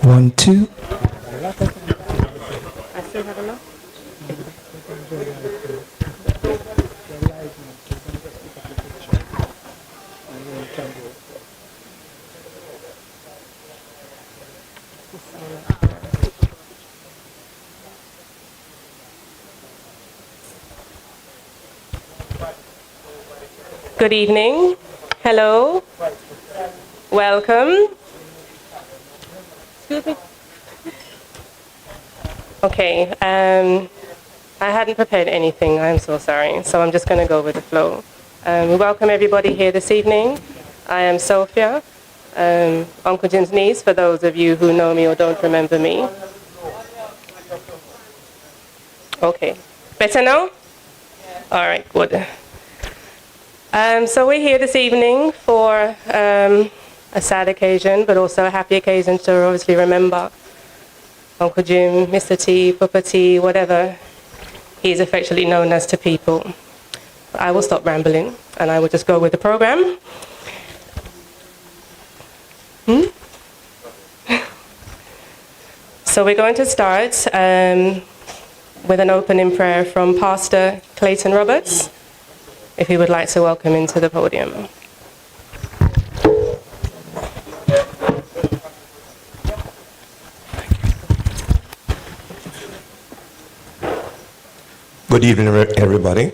1, 2. I still have enough. Good evening. Hello. Welcome. Excuse me. Okay. I hadn't prepared anything. I'm so sorry. So I'm just going to go with the flow. We welcome everybody here this evening. I am Sophia, Uncle Jim's niece, for those of you who know me or don't remember me. Okay. Better now? All right, good. So we're here this evening for a sad occasion, but also a happy occasion to obviously remember Uncle Jim, Mr. T, Papa T, whatever he's affectionately known as to people. I will stop rambling and I will just go with the program. So we're going to start with an opening prayer from Pastor Clayton Roberts, if he would like to welcome into the podium. Good evening, everybody.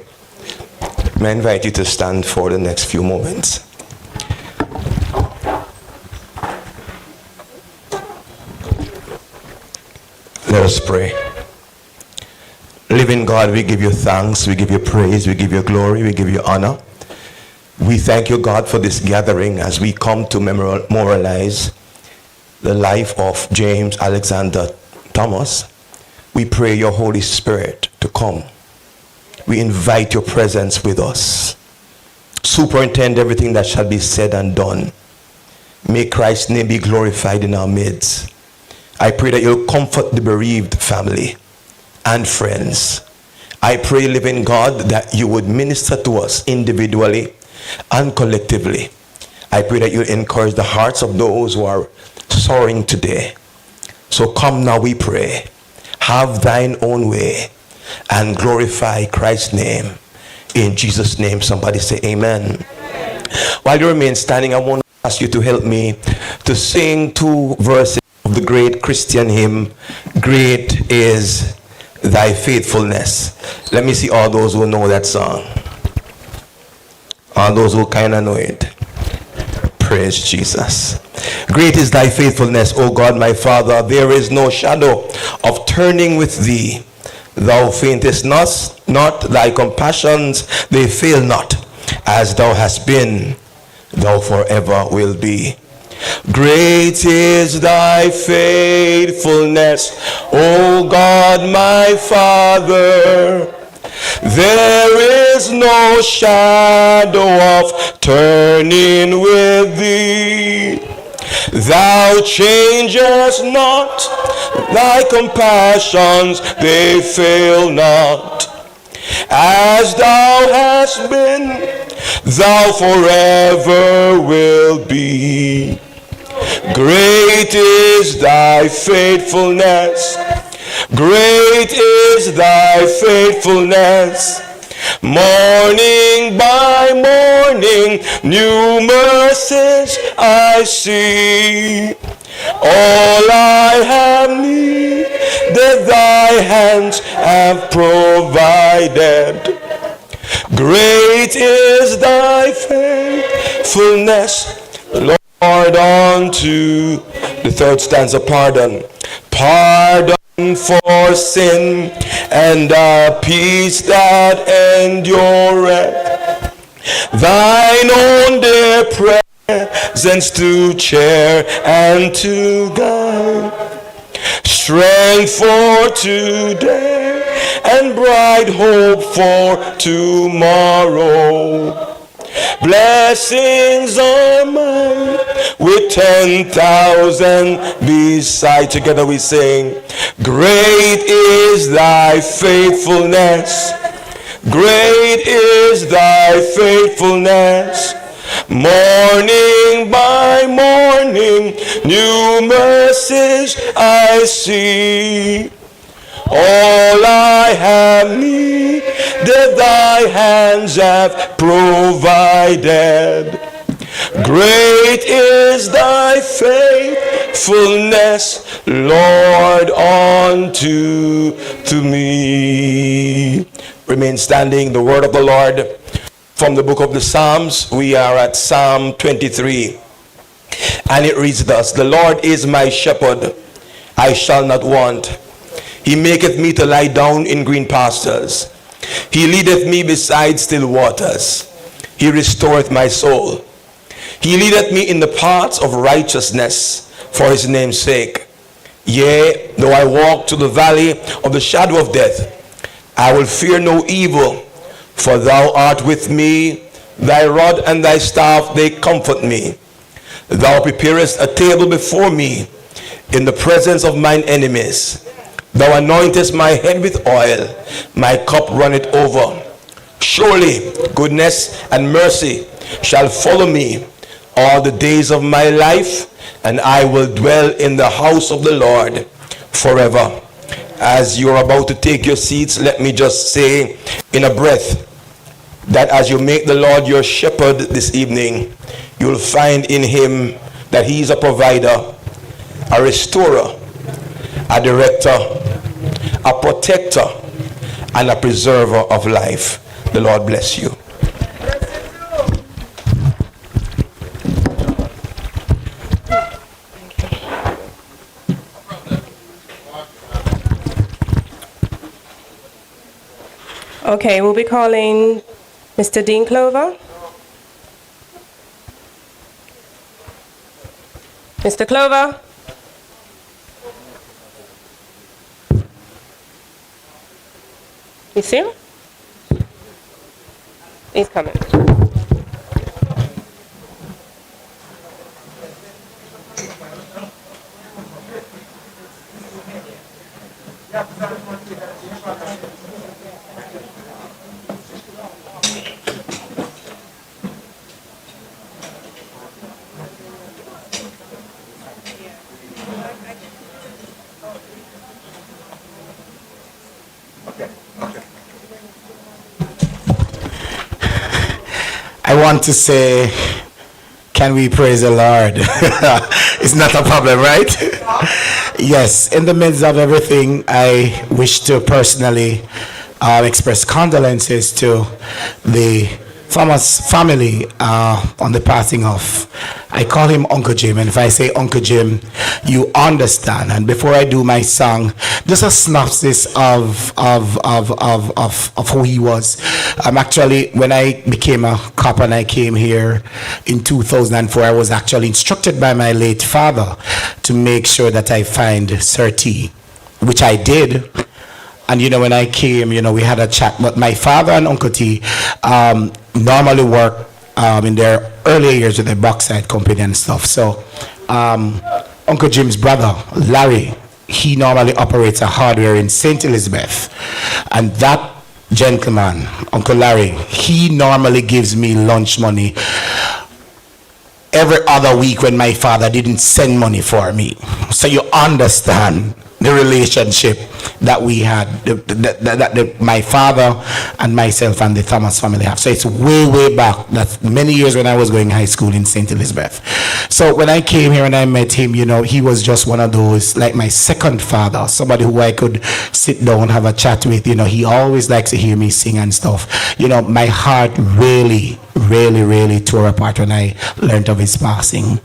May I invite you to stand for the next few moments. Let us pray. Living God, we give you thanks, we give you praise, we give you glory, we give you honor. We thank you, God, for this gathering as we come to memorialize the life of James Alexander Thomas. We pray your Holy Spirit to come. We invite your presence with us. Superintend everything that shall be said and done. May Christ's name be glorified in our midst. I pray that you'll comfort the bereaved family and friends. I pray, living God, that you would minister to us individually and collectively. I pray that you'll encourage the hearts of those who are sorrowing today. So come now, we pray. Have thine own way and glorify Christ's name. In Jesus' name, somebody say amen. While you remain standing, I want to ask you to help me to sing 2 verses of the great Christian hymn, Great is Thy Faithfulness. Let me see all those who know that song. All those who kind of know it. Praise Jesus. Great is thy faithfulness, O God my Father. There is no shadow of turning with thee. Thou faintest not, thy compassions, they fail not. As thou hast been, thou forever will be. Great is thy faithfulness, O God my Father. There is no shadow of turning with thee. Thou changest not, thy compassions, they fail not. As thou hast been, thou forever will be. Great is thy faithfulness. Great is thy faithfulness. Morning by morning, new mercies I see. All I have needed, thy hands have provided. Great is thy faithfulness, Lord, unto the third stanza, pardon. Pardon for sin and a peace that endureth. Thine own dear presence to cheer and to guide. Strength for today and bright hope for tomorrow. Blessings are mine with 10,000 beside. Together we sing. Great is thy faithfulness. Great is thy faithfulness. Morning by morning, new mercies I see. All I have needed, thy hands have provided. Great is thy faithfulness, Lord, unto me. Remain standing. The word of the Lord from the book of the Psalms. We are at Psalm 23. And it reads thus: The Lord is my shepherd, I shall not want. He maketh me to lie down in green pastures. He leadeth me beside still waters. He restoreth my soul. He leadeth me in the paths of righteousness for his name's sake. Yea, though I walk to the valley of the shadow of death, I will fear no evil, for thou art with me. Thy rod and thy staff, they comfort me. Thou preparest a table before me in the presence of mine enemies. Thou anointest my head with oil, my cup runneth over. Surely goodness and mercy shall follow me all the days of my life, and I will dwell in the house of the Lord forever. As you're about to take your seats, let me just say in a breath that as you make the Lord your shepherd this evening, you'll find in him that he's a provider, a restorer, a director, a protector, and a preserver of life. The Lord bless you. Okay, we'll be calling Mr. Dean Clover. Mr. Clover. You see him? He's coming. I want to say, can we praise the Lord? It's not a problem, right? Yes, in the midst of everything, I wish to personally express condolences to the Thomas family on the passing of, I call him Uncle Jim, and if I say Uncle Jim, you understand. And before I do my song, just a synopsis of who he was. Actually, when I became a cop and I came here in 2004, I was actually instructed by my late father to make sure that I find Sir T, which I did. And when I came, we had a chat. But my father and Uncle T normally work in their earlier years with the bauxite company and stuff. So Uncle Jim's brother, Larry, he normally operates a hardware in St. Elizabeth. And that gentleman, Uncle Larry, he normally gives me lunch money every other week when my father didn't send money for me. So you understand the relationship that we had, that my father and myself and the Thomas family have. So it's way back. That's many years when I was going high school in St. Elizabeth. So when I came here and I met him, he was just one of those, like my second father, somebody who I could sit down, have a chat with. He always likes to hear me sing and stuff. My heart really tore apart when I learned of his passing.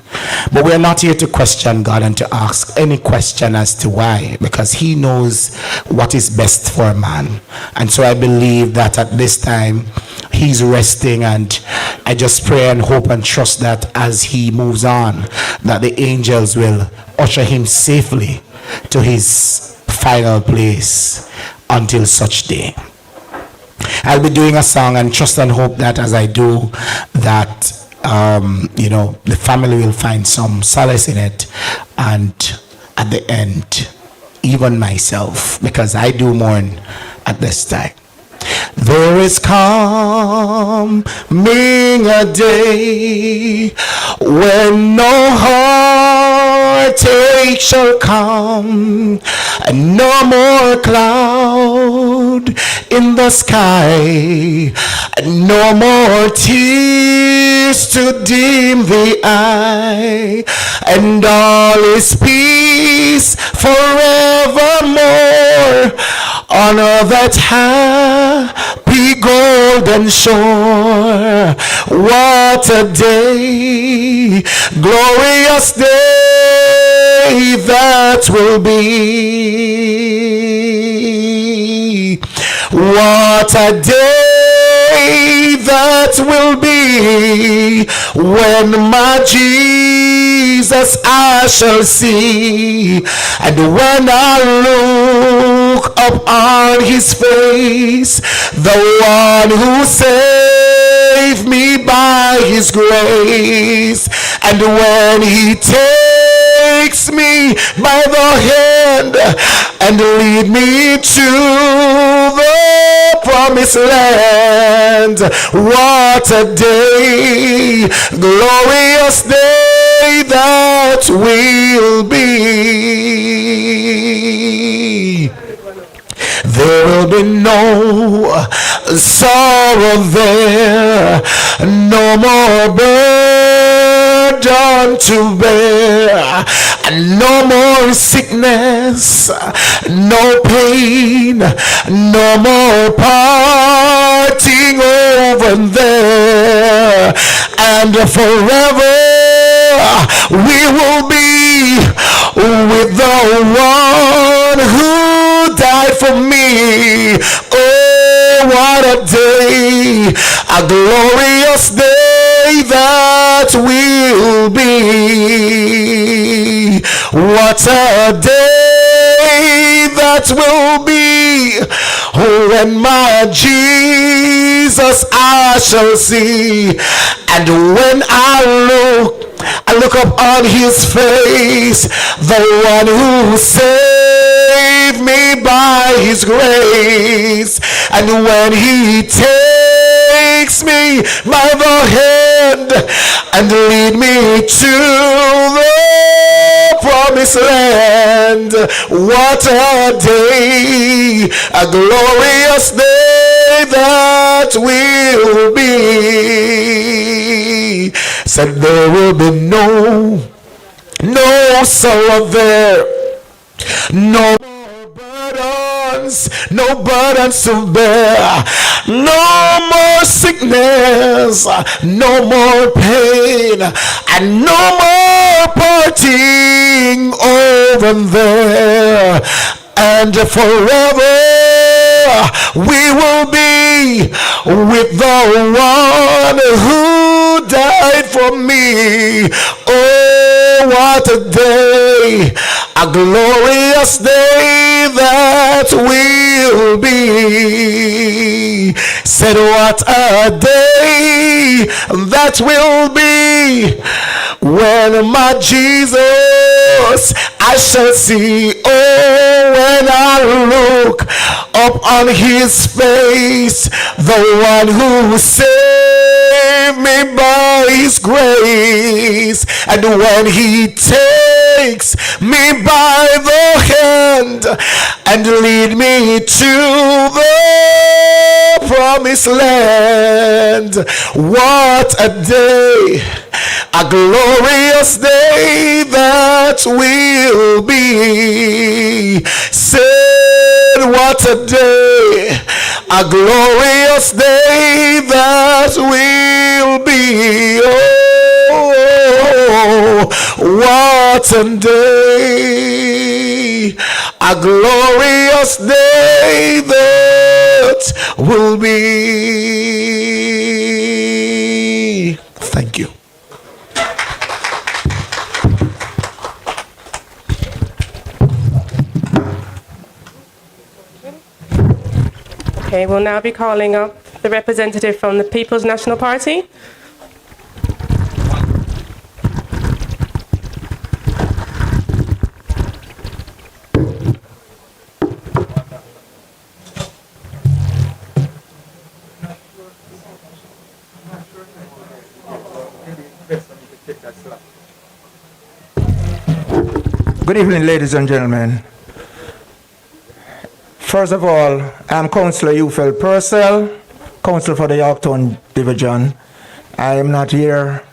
But we're not here to question God and to ask any question as to why, because he knows what is best for a man. And so I believe that at this time he's resting, and I just pray and hope and trust that as he moves on, that the angels will usher him safely to his final place until such day. I'll be doing a song and trust and hope that as I do that, the family will find some solace in it, and at the end, even myself, because I do mourn at this time. There is coming a day when no heartache shall come, and no more cloud in the sky, and no more tears to dim the eye, and all is peace forevermore on that happy golden shore. What a day, glorious day that will be. What a day that will be when my Jesus I shall see, and when I look up on his face, the one who saved me by his grace, and when he takes me by the hand and lead me to the promised land. What a day, glorious day that will be. There will be no sorrow there, no more burden to bear, and no more sickness, no pain, no more parting over there, and forever we will be with the one who died for me. Oh, what a day, a glorious day that will be. What a day that will be when my Jesus I shall see, and when I look up on his face, the one who saved me by his grace, and when he takes me by the hand and lead me to the promised land. What a day, a glorious day that will be. Said there will be no sorrow there, no more burdens, no burdens to bear, no more sickness, no more pain, and no more parting over there, and forever we will be with the one who died for me. Oh, what a day, a glorious day that will be. Said what a day that will be when my Jesus I shall see. Oh, when I look up on his face, the one who saved me by his grace, and when he takes me by the hand and lead me to the promised land. What a day, a glorious day that will be. Said what a day, a glorious day that will be. Oh, what a day, a glorious day that will be. Thank you. Okay, we'll now be calling up the representative from the People's National Party. Good evening, ladies and gentlemen. First of all, I'm Councillor Ufel Purcell, Councillor for the Yorktown Division. I am not here.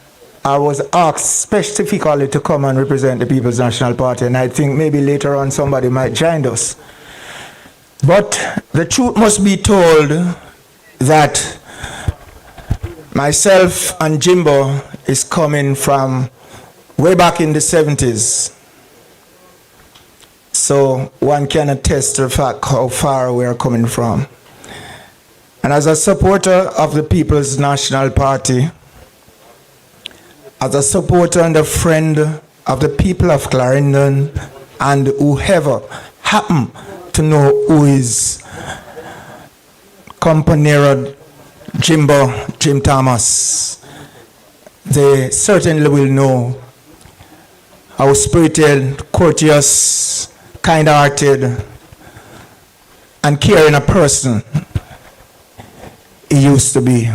I was asked specifically to come and represent the People's National Party, and I think maybe later on somebody might join us. But the truth must be told that myself and Jimbo is coming from way back in the 70s. So one can attest to the fact how far we are coming from. And as a supporter of the People's National Party, as a supporter and a friend of the people of Clarendon, and whoever happen to know who is Companero Jim Thomas, they certainly will know how spirited, courteous, kind-hearted, and caring a person he used to be.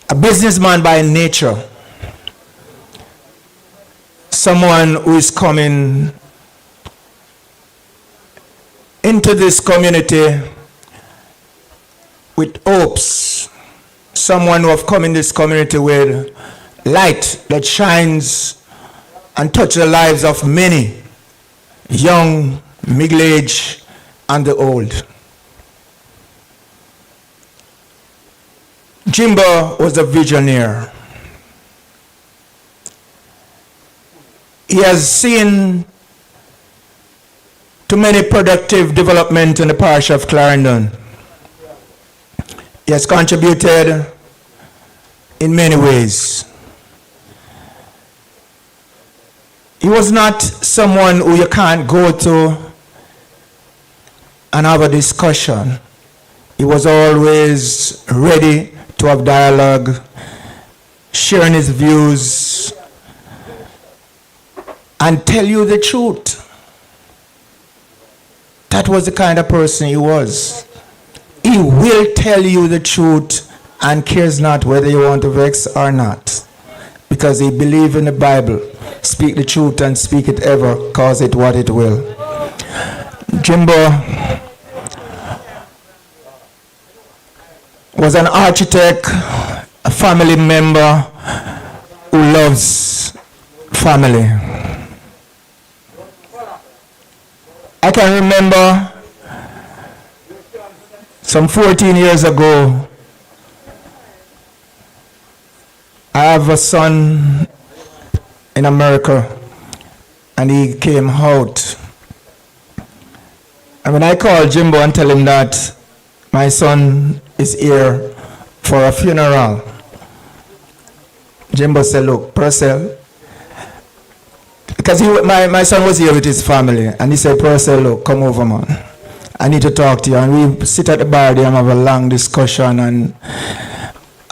A businessman by nature, someone who is coming into this community with hopes, someone who have come in this community with light that shines and touches the lives of many, young, middle-aged, and the old. Jimbo was a visionary. He has seen too many productive development in the parish of Clarendon. He has contributed in many ways. He was not someone who you can't go to and have a discussion. He was always ready to have dialogue, sharing his views, and tell you the truth. That was the kind of person he was. He will tell you the truth and cares not whether you want to vex or not, because he believes in the Bible. Speak the truth and speak it ever, cause it what it will. Jimbo was an architect, a family member who loves family. I can remember some 14 years ago, I have a son in America, and he came out. And when I called Jimbo and tell him that my son is here for a funeral, Jimbo said, look, Purcell, because my son was here with his family, and he said, Purcell, look, come over, man. I need to talk to you. And we sit at the bar there and have a long discussion. And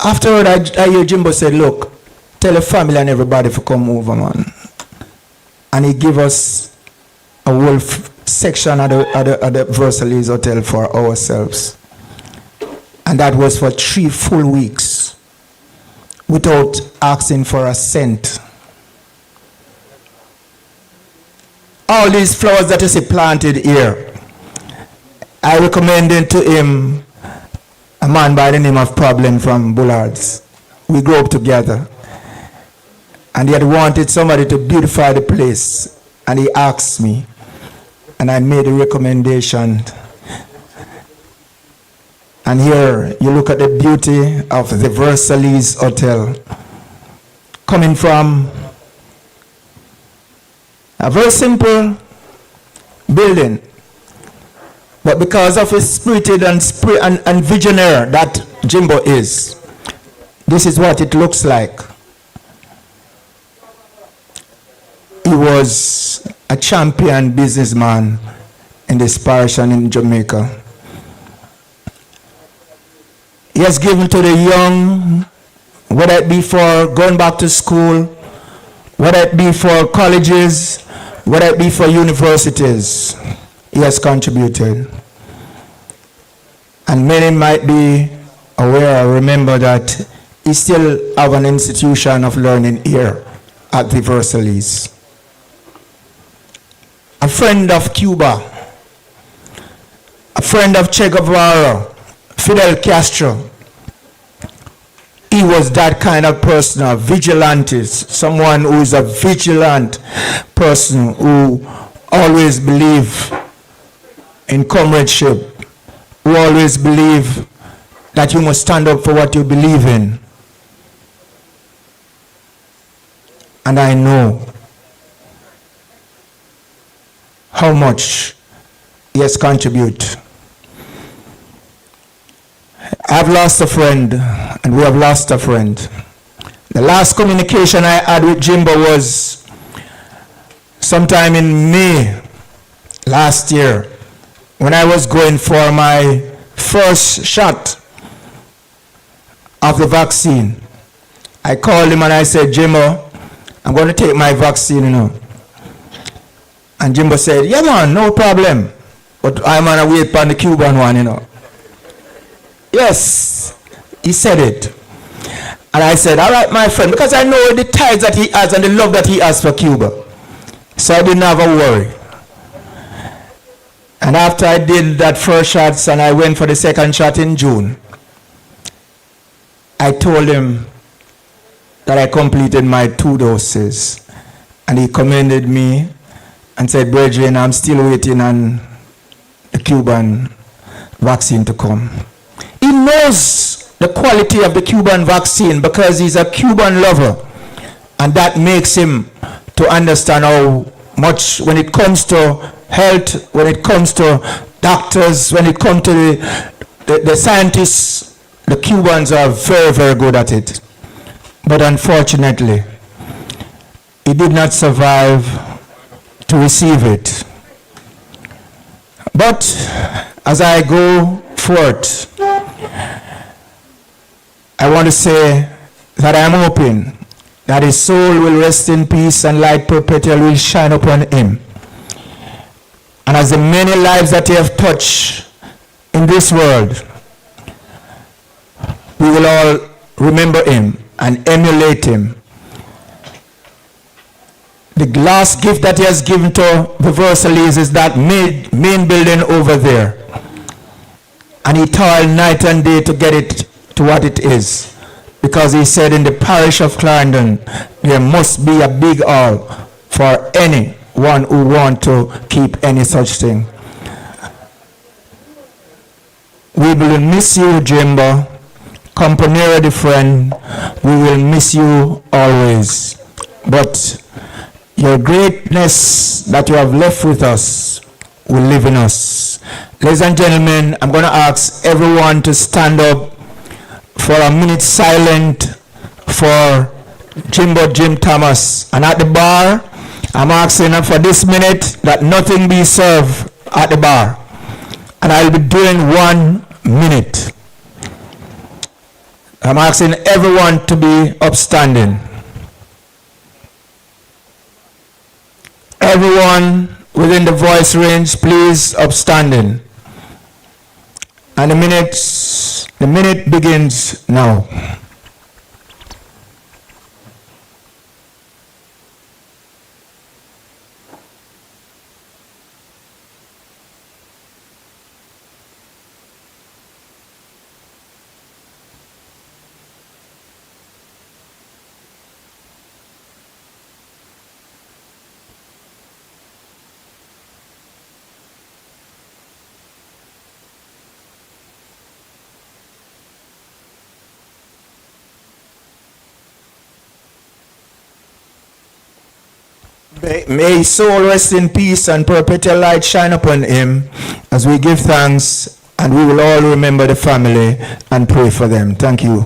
afterward, I hear Jimbo said, look, tell the family and everybody to come over, man. And he gave us a whole section at the Versailles Hotel for ourselves. And that was for 3 full weeks without asking for a cent. All these flowers that you see planted here, I recommended to him a man by the name of Problem from Bullards. We grew up together. And he had wanted somebody to beautify the place. And he asked me. And I made a recommendation. And here you look at the beauty of the Versailles Hotel. Coming from a very simple building. But because of his spirited and visionary that Jimbo is, this is what it looks like. He was a champion businessman in this parish and in Jamaica. He has given to the young, whether it be for going back to school, whether it be for colleges, whether it be for universities, he has contributed. And many might be aware or remember that he still have an institution of learning here at the Versailles. A friend of Cuba, a friend of Che Guevara, Fidel Castro. He was that kind of person, a vigilante, someone who is a vigilant person who always believe in comradeship, who always believe that you must stand up for what you believe in. And I know how much he has contributed. I've lost a friend, and we have lost a friend. The last communication I had with Jimbo was sometime in May last year, when I was going for my first shot of the vaccine. I called him and I said, Jimbo, I'm going to take my vaccine, you know. And Jimbo said, yeah man, no problem. But I'm going to wait for the Cuban one, you know. Yes, he said it. And I said, all right, my friend, because I know the ties that he has and the love that he has for Cuba. So I didn't have a worry. And after I did that first shot and I went for the second shot in June, I told him that I completed my 2 doses. And he commended me and said, Brethren, I'm still waiting on the Cuban vaccine to come. He knows the quality of the Cuban vaccine because he's a Cuban lover. And that makes him to understand how much when it comes to health, when it comes to doctors, when it comes to the scientists, the Cubans are very, very good at it. But unfortunately, he did not survive to receive it. But as I go forth, I want to say that I am hoping that his soul will rest in peace and light perpetual will shine upon him. And as the many lives that he has touched in this world, we will all remember him and emulate him. The last gift that he has given to the Versailles is that main building over there. And he toiled night and day to get it to what it is. Because he said in the parish of Clarendon, there must be a big hall for anyone who want to keep any such thing. We will miss you, Jimbo. Company the friend, we will miss you always. But your greatness that you have left with us will live in us. Ladies and gentlemen, I'm going to ask everyone to stand up for a minute silent for Jimbo Jim Thomas. And at the bar, I'm asking for this minute that nothing be served at the bar. And I'll be doing 1 minute. I'm asking everyone to be upstanding. Everyone within the voice range, please upstanding. And the minute begins now. May his soul rest in peace and perpetual light shine upon him as we give thanks, and we will all remember the family and pray for them. Thank you.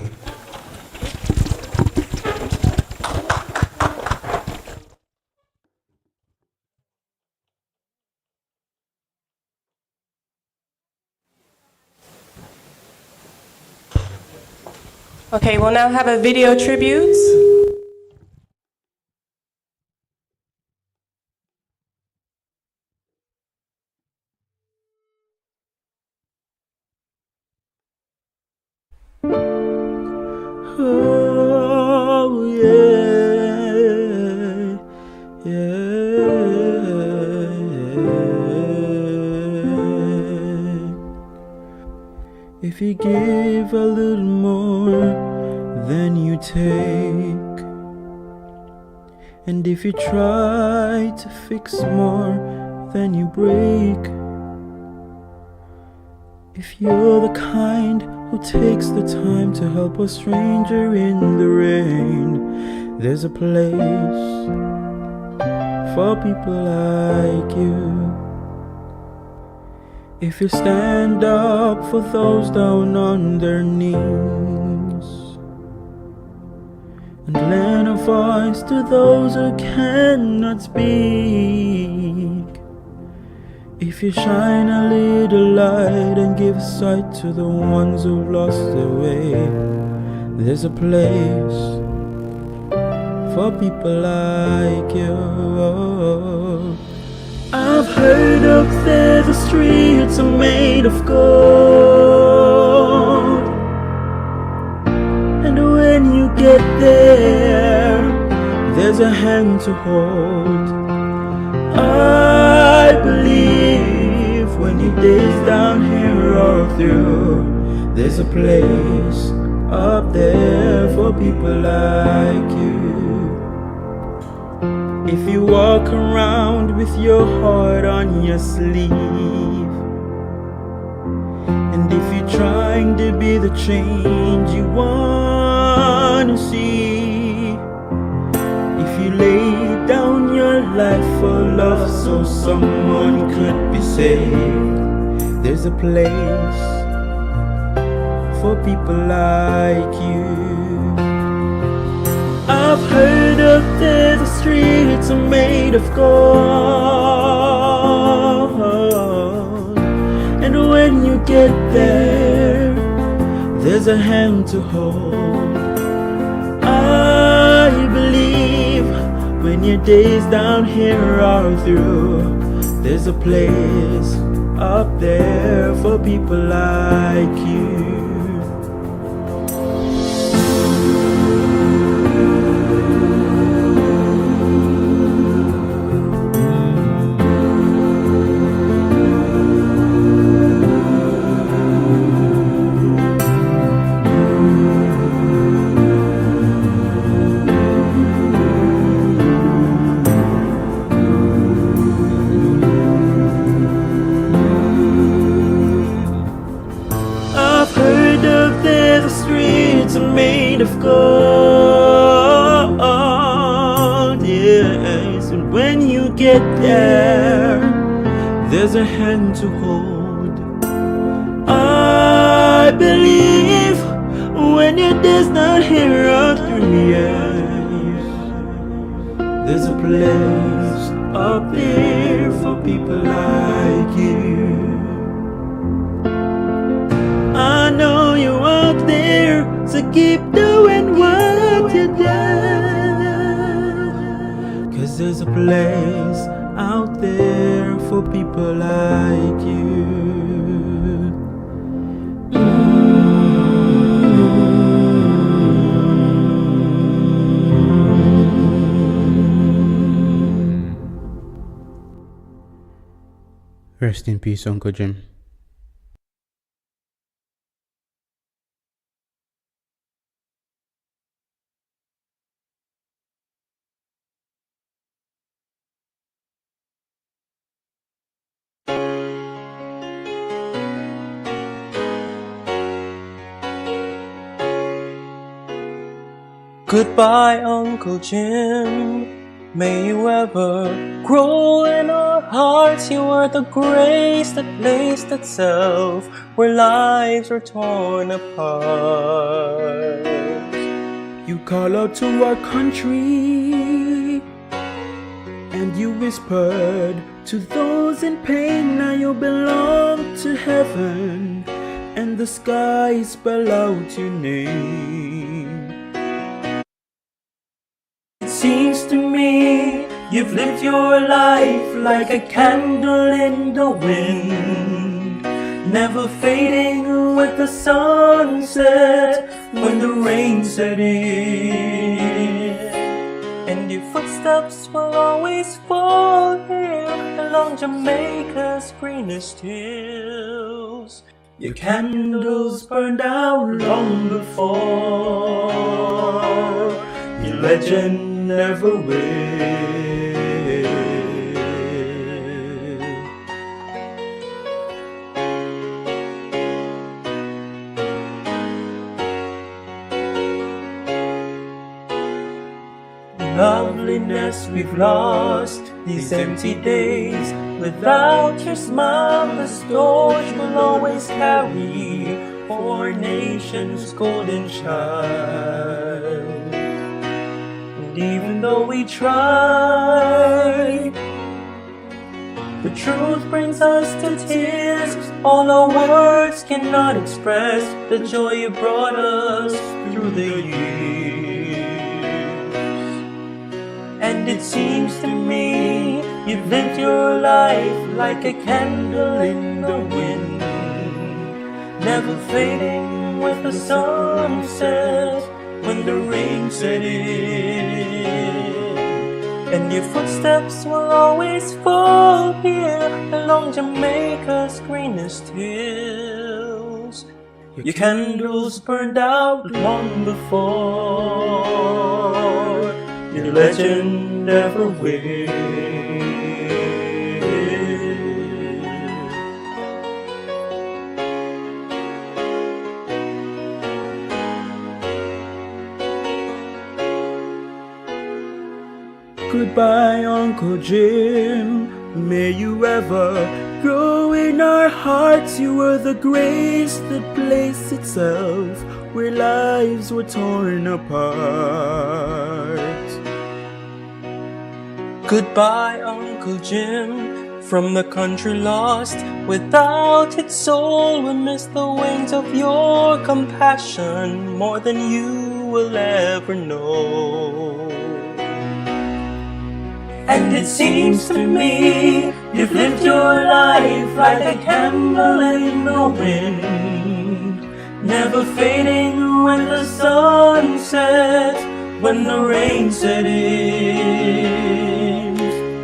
Okay, we'll now have a video tribute. Oh, yeah, yeah. If you give a little more than you take, and if you try to fix more than you break, if you're the kind who takes the time to help a stranger in the rain, there's a place for people like you. If you stand up for those down on their knees and lend a voice to those who cannot speak, if you shine a little light and give sight to the ones who've lost their way, there's a place for people like you. I've heard up there the streets are made of gold, and when you get there, there's a hand to hold. I believe when your days down here are through, there's a place up there for people like you. If you walk around with your heart on your sleeve, and if you're trying to be the change you want to see, if you lay down your life for love so someone could be saved, there's a place for people like you. I've heard up there the streets are made of gold, and when you get there, there's a hand to hold. I believe when your days down here are through, there's a place up there for people like you. Of gold, yes, and when you get there, there's a hand to hold. I believe when your days not here are through, yes, there's a place up there for people like you. I know you're out there, so keep doing what you do, 'cause there's a place out there for people like you. Rest in peace, Uncle Jim. Goodbye, Uncle Jim. May you ever grow in our hearts. You are the grace that placed itself where lives were torn apart. You call out to our country, and you whispered to those in pain, now you belong to heaven, and the skies spell out your name. It seems to me you've lived your life like a candle in the wind. never fading with the sunset when the rain set in. And your footsteps will always fall here along Jamaica's greenest hills. Your candles burned out long before. Your legend never will. Loveliness we've lost, these empty days. Without your smile, this torch will always carry for our nation's golden child. And even though we try, the truth brings us to tears. All our words cannot express the joy you brought us through the years. And it seems to me you've lived your life like a candle in the wind, never fading with the sunset when the rain set in. And your footsteps will always fall here along Jamaica's greenest hills. Your candles burned out long before. Your legend never will. Goodbye, Uncle Jim. May you ever grow in our hearts. You were the grace that placed itself where lives were torn apart. Goodbye, Uncle Jim, from the country lost without its soul. We miss the wings of your compassion more than you will ever know. And it seems to me you've lived your life like a candle in the wind, never fading when the sun sets, when the rain set in.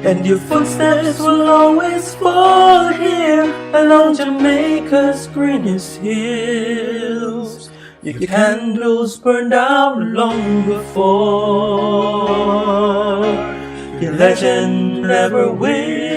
And your footsteps will always fall here along Jamaica's greenest hills. Your candles burned out long before. Your legend never will.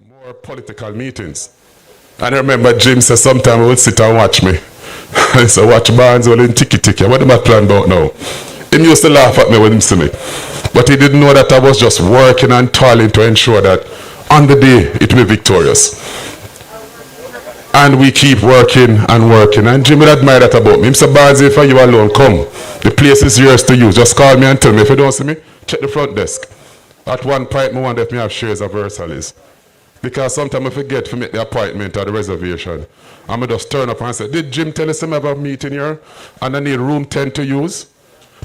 more political meetings. And I remember Jim said sometime he would sit and watch me. I said, watch Barnes well in ticky. What am I planning about now? He used to laugh at me when he see me. But he didn't know that I was just working and toiling to ensure that on the day it will be victorious. And we keep working and working. And Jim would admire that about me. He said, Barnes, if you alone, come. The place is yours to use. Just call me and tell me. If you don't see me, check the front desk. At one point, I wonder if I have shares of Versailles. Because sometimes I forget to make the appointment or the reservation. I'm just turn up and say, did Jim tell us I have a meeting here and I need room 10 to use?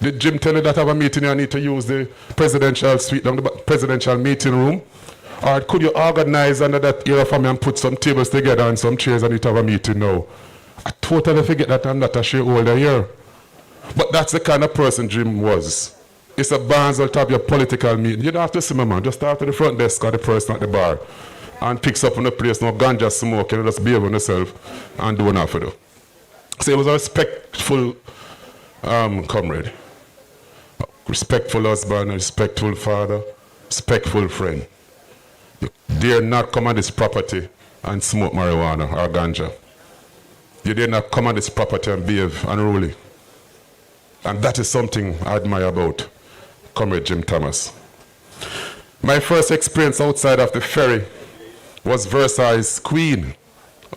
Did Jim tell you that I have a meeting here, I need to use the presidential suite, the presidential meeting room? Or could you organize under that era for me and put some tables together and some chairs and need to have a meeting now? I totally forget that I'm not a shareholder here. But that's the kind of person Jim was. It's a Barnes will have your political meeting. You don't have to see my man, just talk to the front desk or the person at the bar. And picks up on the place, no ganja smoking, and just behave on yourself and do enough for you. So he was a respectful comrade, respectful husband, a respectful father, respectful friend. You dare not come on this property and smoke marijuana or ganja. You dare not come on this property and behave unruly. And that is something I admire about Comrade Jim Thomas. My first experience outside of the ferry was Versailles Queen.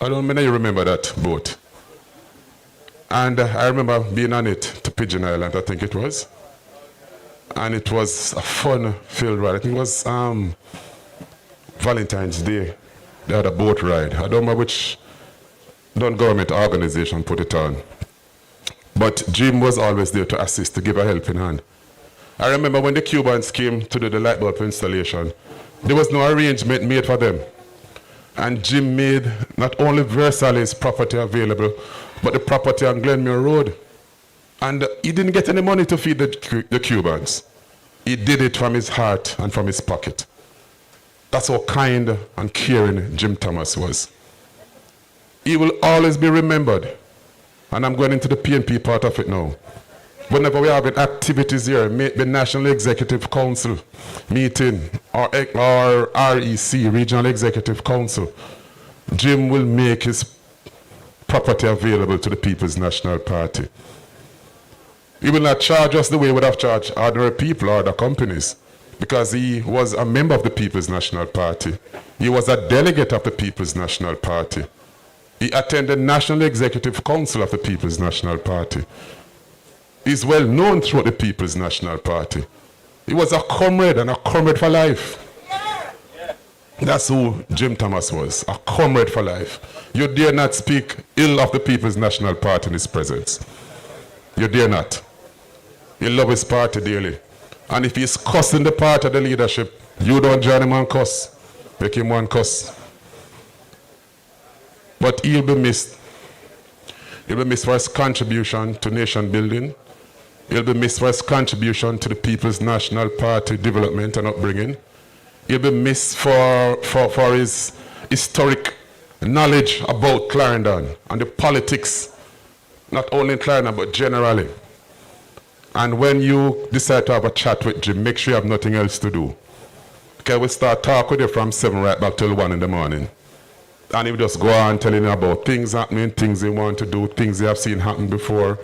I don't know if you remember that boat. And I remember being on it to Pigeon Island, I think it was. And it was a fun-filled ride. I think it was Valentine's Day. They had a boat ride. I don't know which non-government organization put it on. But Jim was always there to assist, to give a helping hand. I remember when the Cubans came to do the light bulb installation, there was no arrangement made for them. And Jim made not only Versailles property available, but the property on Glenmere Road. And he didn't get any money to feed the Cubans. He did it from his heart and from his pocket. That's how kind and caring Jim Thomas was. He will always be remembered. And I'm going into the PNP part of it now. Whenever we have activities here, the National Executive Council meeting or REC, Regional Executive Council, Jim will make his property available to the People's National Party. He will not charge us the way he would have charged ordinary people or other companies, because he was a member of the People's National Party. He was a delegate of the People's National Party. He attended National Executive Council of the People's National Party. He's well known throughout the People's National Party. He was a comrade and a comrade for life. That's who Jim Thomas was, a comrade for life. You dare not speak ill of the People's National Party in his presence. You dare not. He loves his party dearly. And if he's cussing the party, the leadership, you don't join him and cuss. Make him one cuss. But he'll be missed. He'll be missed for his contribution to nation building. He'll be missed for his contribution to the People's National Party development and upbringing. He'll be missed for his historic knowledge about Clarendon and the politics, not only in Clarendon, but generally. And when you decide to have a chat with Jim, make sure you have nothing else to do. Okay, we'll start talking with you from 7 right back till 1 in the morning. And he will just go on telling you about things happening, things he want to do, things he have seen happen before.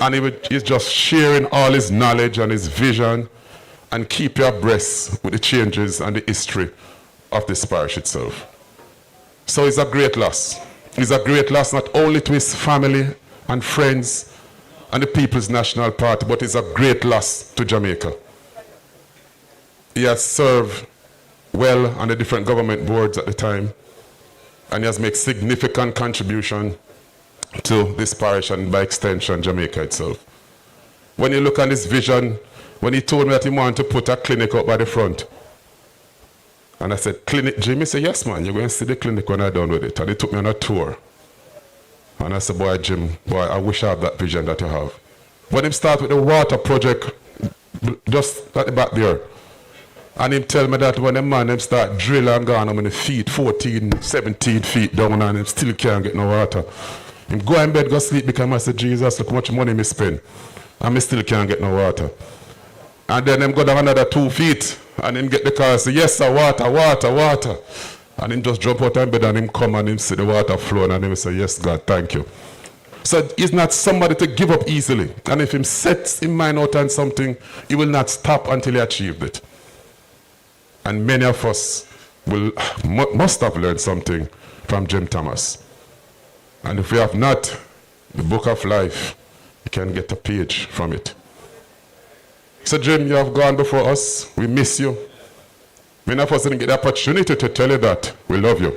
And he's just sharing all his knowledge and his vision and keep you abreast with the changes and the history of this parish itself. So it's a great loss. It's a great loss not only to his family and friends and the People's National Party, but it's a great loss to Jamaica. He has served well on the different government boards at the time, and he has made significant contribution to this parish and by extension Jamaica itself. When you look at his vision, when he told me that he wanted to put a clinic up by the front, and I said, clinic, Jimmy? He said, yes man, you're going to see the clinic when I'm done with it. And he took me on a tour. And I said, boy Jim, boy, I wish I had that vision that you have. When he started with the water project, just at the back there, and him tell me that when the man them start drill and gone how many feet, 14, 17 feet down, and him still can't get no water. Him go in bed, go sleep, because I said, Jesus, look how much money me spend. And me still can't get no water. And then him go down another 2 feet, and him get the car and say, yes sir, water, water, water. And him just jump out of bed and him come and him see the water flowing and him say, yes, God, thank you. So he's not somebody to give up easily. And if him sets his mind out on something, he will not stop until he achieved it. And many of us must have learned something from Jim Thomas. And if we have not, the book of life, you can get a page from it. So Jim, you have gone before us. We miss you. Many of us didn't get the opportunity to tell you that we love you.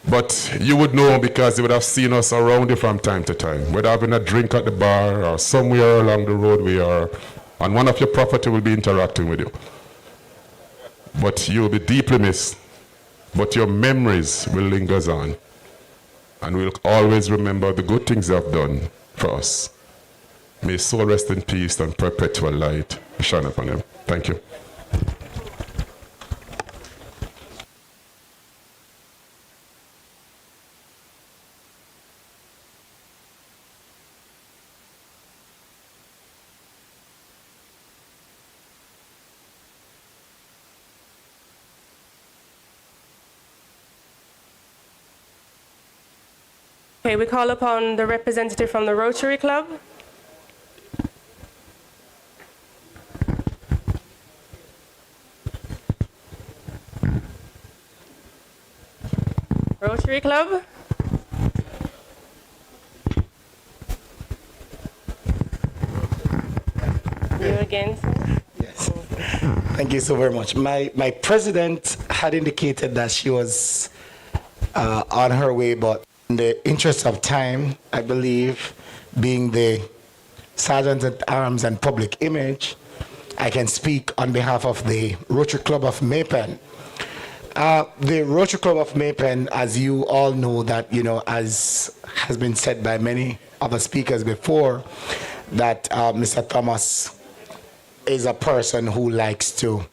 But you would know because you would have seen us around you from time to time. Whether having a drink at the bar or somewhere along the road we are, on one of your property will be interacting with you. But you will be deeply missed. But your memories will linger on. And we'll always remember the good things you have done for us. May his soul rest in peace and perpetual light shine upon him. Thank you. Okay, we call upon the representative from the Rotary Club. Rotary Club. You again, sir? Yes. Thank you so very much. My president had indicated that she was on her way, but in the interest of time, I believe, being the Sergeant at Arms and public image, I can speak on behalf of the Rotary Club of Maypen. The Rotary Club of Maypen, as you all know, that, you know, as has been said by many other speakers before, that Mr. Thomas is a person who likes to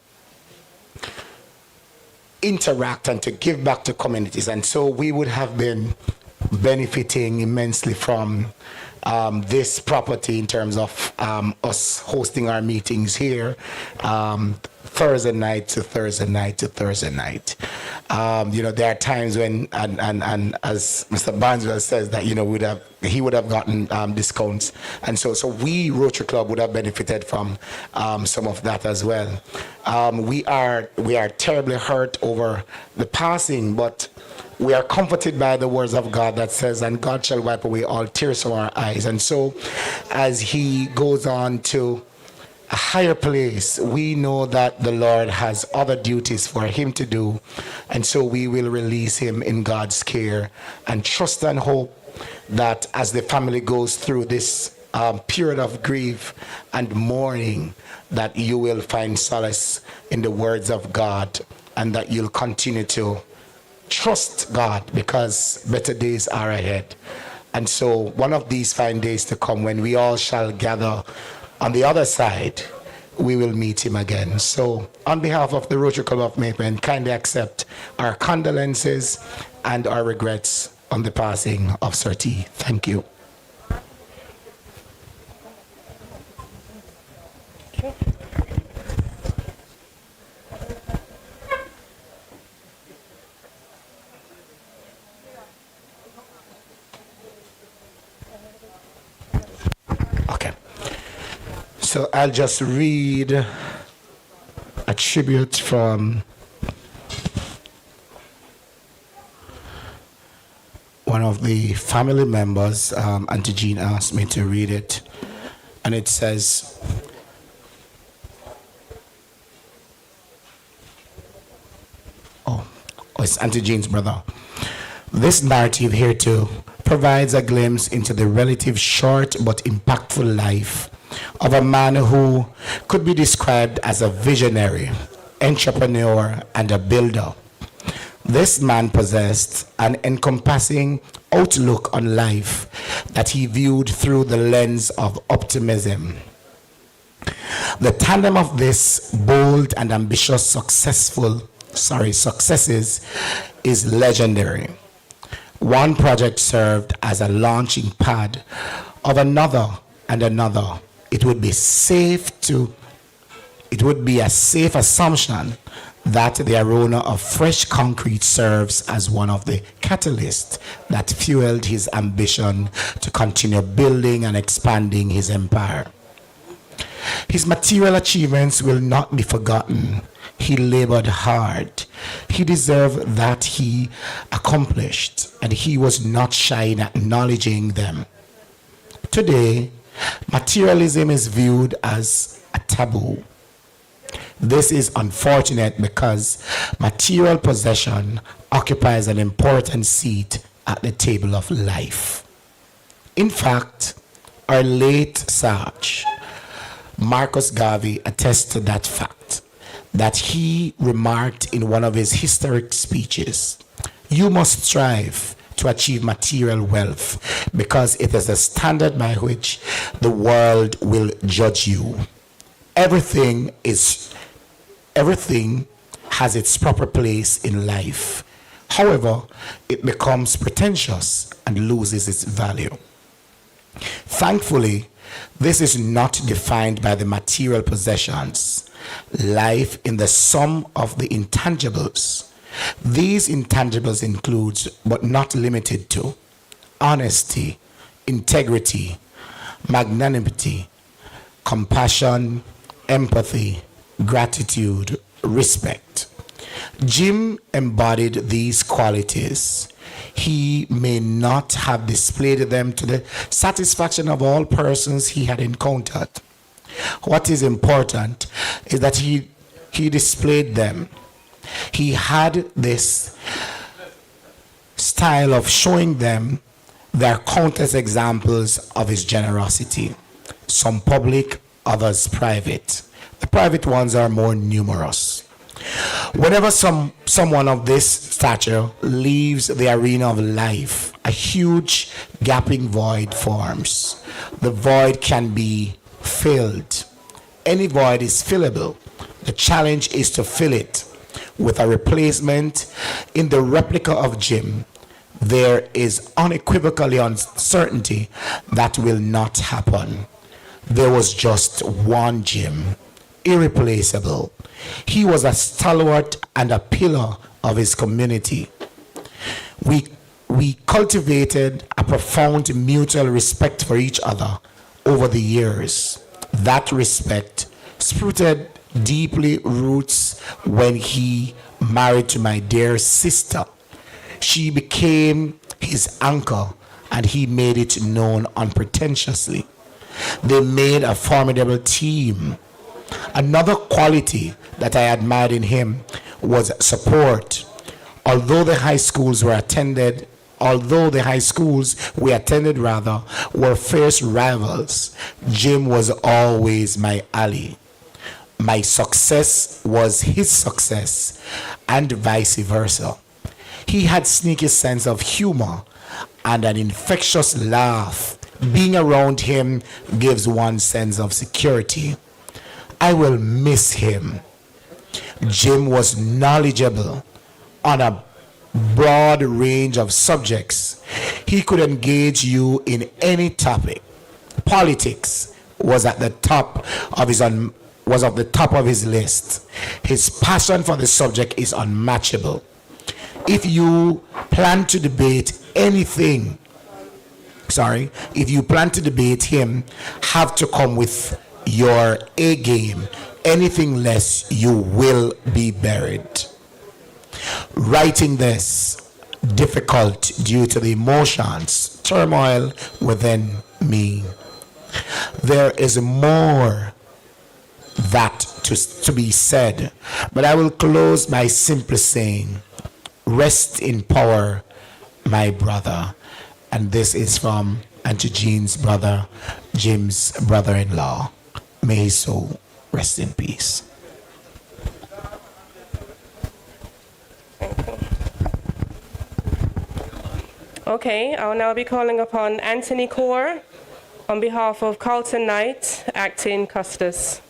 interact and to give back to communities. And so we would have been benefiting immensely from this property in terms of us hosting our meetings here Thursday night to Thursday night to Thursday night. You know, there are times when, and as Mr. Barneswell says, that, you know, he would have gotten discounts, and so we Rotary Club would have benefited from some of that as well. We are terribly hurt over the passing, but we are comforted by the words of God that says, and God shall wipe away all tears from our eyes. And so as he goes on to a higher place, we know that the Lord has other duties for him to do, and so we will release him in God's care and trust and hope that as the family goes through this period of grief and mourning, that you will find solace in the words of God, and that you'll continue to trust God, because better days are ahead. And so one of these fine days to come, when we all shall gather on the other side, we will meet him again. So on behalf of the Rotary Club of Maypen, kindly accept our condolences and our regrets on the passing of Sir T. Thank you. Okay. So I'll just read a tribute from one of the family members. Auntie Jean asked me to read it, and it says, it's Auntie Jean's brother. This narrative here too provides a glimpse into the relative short but impactful life of a man who could be described as a visionary, entrepreneur, and a builder. This man possessed an encompassing outlook on life that he viewed through the lens of optimism. The tandem of this bold and ambitious successes is legendary. One project served as a launching pad of another and another. It would be a safe assumption that the aroma of fresh concrete serves as one of the catalysts that fueled his ambition to continue building and expanding his empire. His material achievements will not be forgotten. He labored hard. He deserved that he accomplished, and he was not shy in acknowledging them. Today, materialism is viewed as a taboo. This is unfortunate because material possession occupies an important seat at the table of life. In fact, our late sage, Marcus Garvey, attests to that fact, that he remarked in one of his historic speeches, "You must strive to achieve material wealth because it is the standard by which the world will judge you. Everything has its proper place in life. However, it becomes pretentious and loses its value." Thankfully, this is not defined by the material possessions. Life in the sum of the intangibles. These intangibles include, but not limited to, honesty, integrity, magnanimity, compassion, empathy, gratitude, respect. Jim embodied these qualities. He may not have displayed them to the satisfaction of all persons he had encountered. What is important is that he displayed them. He had this style of showing them. There are countless examples of his generosity, some public, others private. The private ones are more numerous. Whenever someone of this stature leaves the arena of life, a huge gaping void forms. The void can be filled. Any void is fillable. The challenge is to fill it with a replacement. In the replica of Jim, there is unequivocally uncertainty that will not happen. There was just one Jim, irreplaceable. He was a stalwart and a pillar of his community. We cultivated a profound mutual respect for each other over the years. That respect sprouted deeply roots when he married to my dear sister. She became his anchor and he made it known unpretentiously. They made a formidable team. Another quality that I admired in him was support. Although the high schools we attended were fierce rivals, Jim was always my ally. My success was his success, and vice versa. He had sneaky sense of humor and an infectious laugh. Being around him gives one sense of security. I will miss him. Jim was knowledgeable on a broad range of subjects. He could engage you in any topic. Politics was at the top of his list. His passion for the subject is unmatchable. If you plan to debate him, have to come with your A game. Anything less, you will be buried. Writing this difficult due to the emotions, turmoil within me. There is more that to be said, but I will close by simply saying, rest in power, my brother. And this is from Auntie Jean's brother, Jim's brother-in-law. May his soul rest in peace. Okay, I'll now be calling upon Anthony Kaur on behalf of Carlton Knight, acting Custos.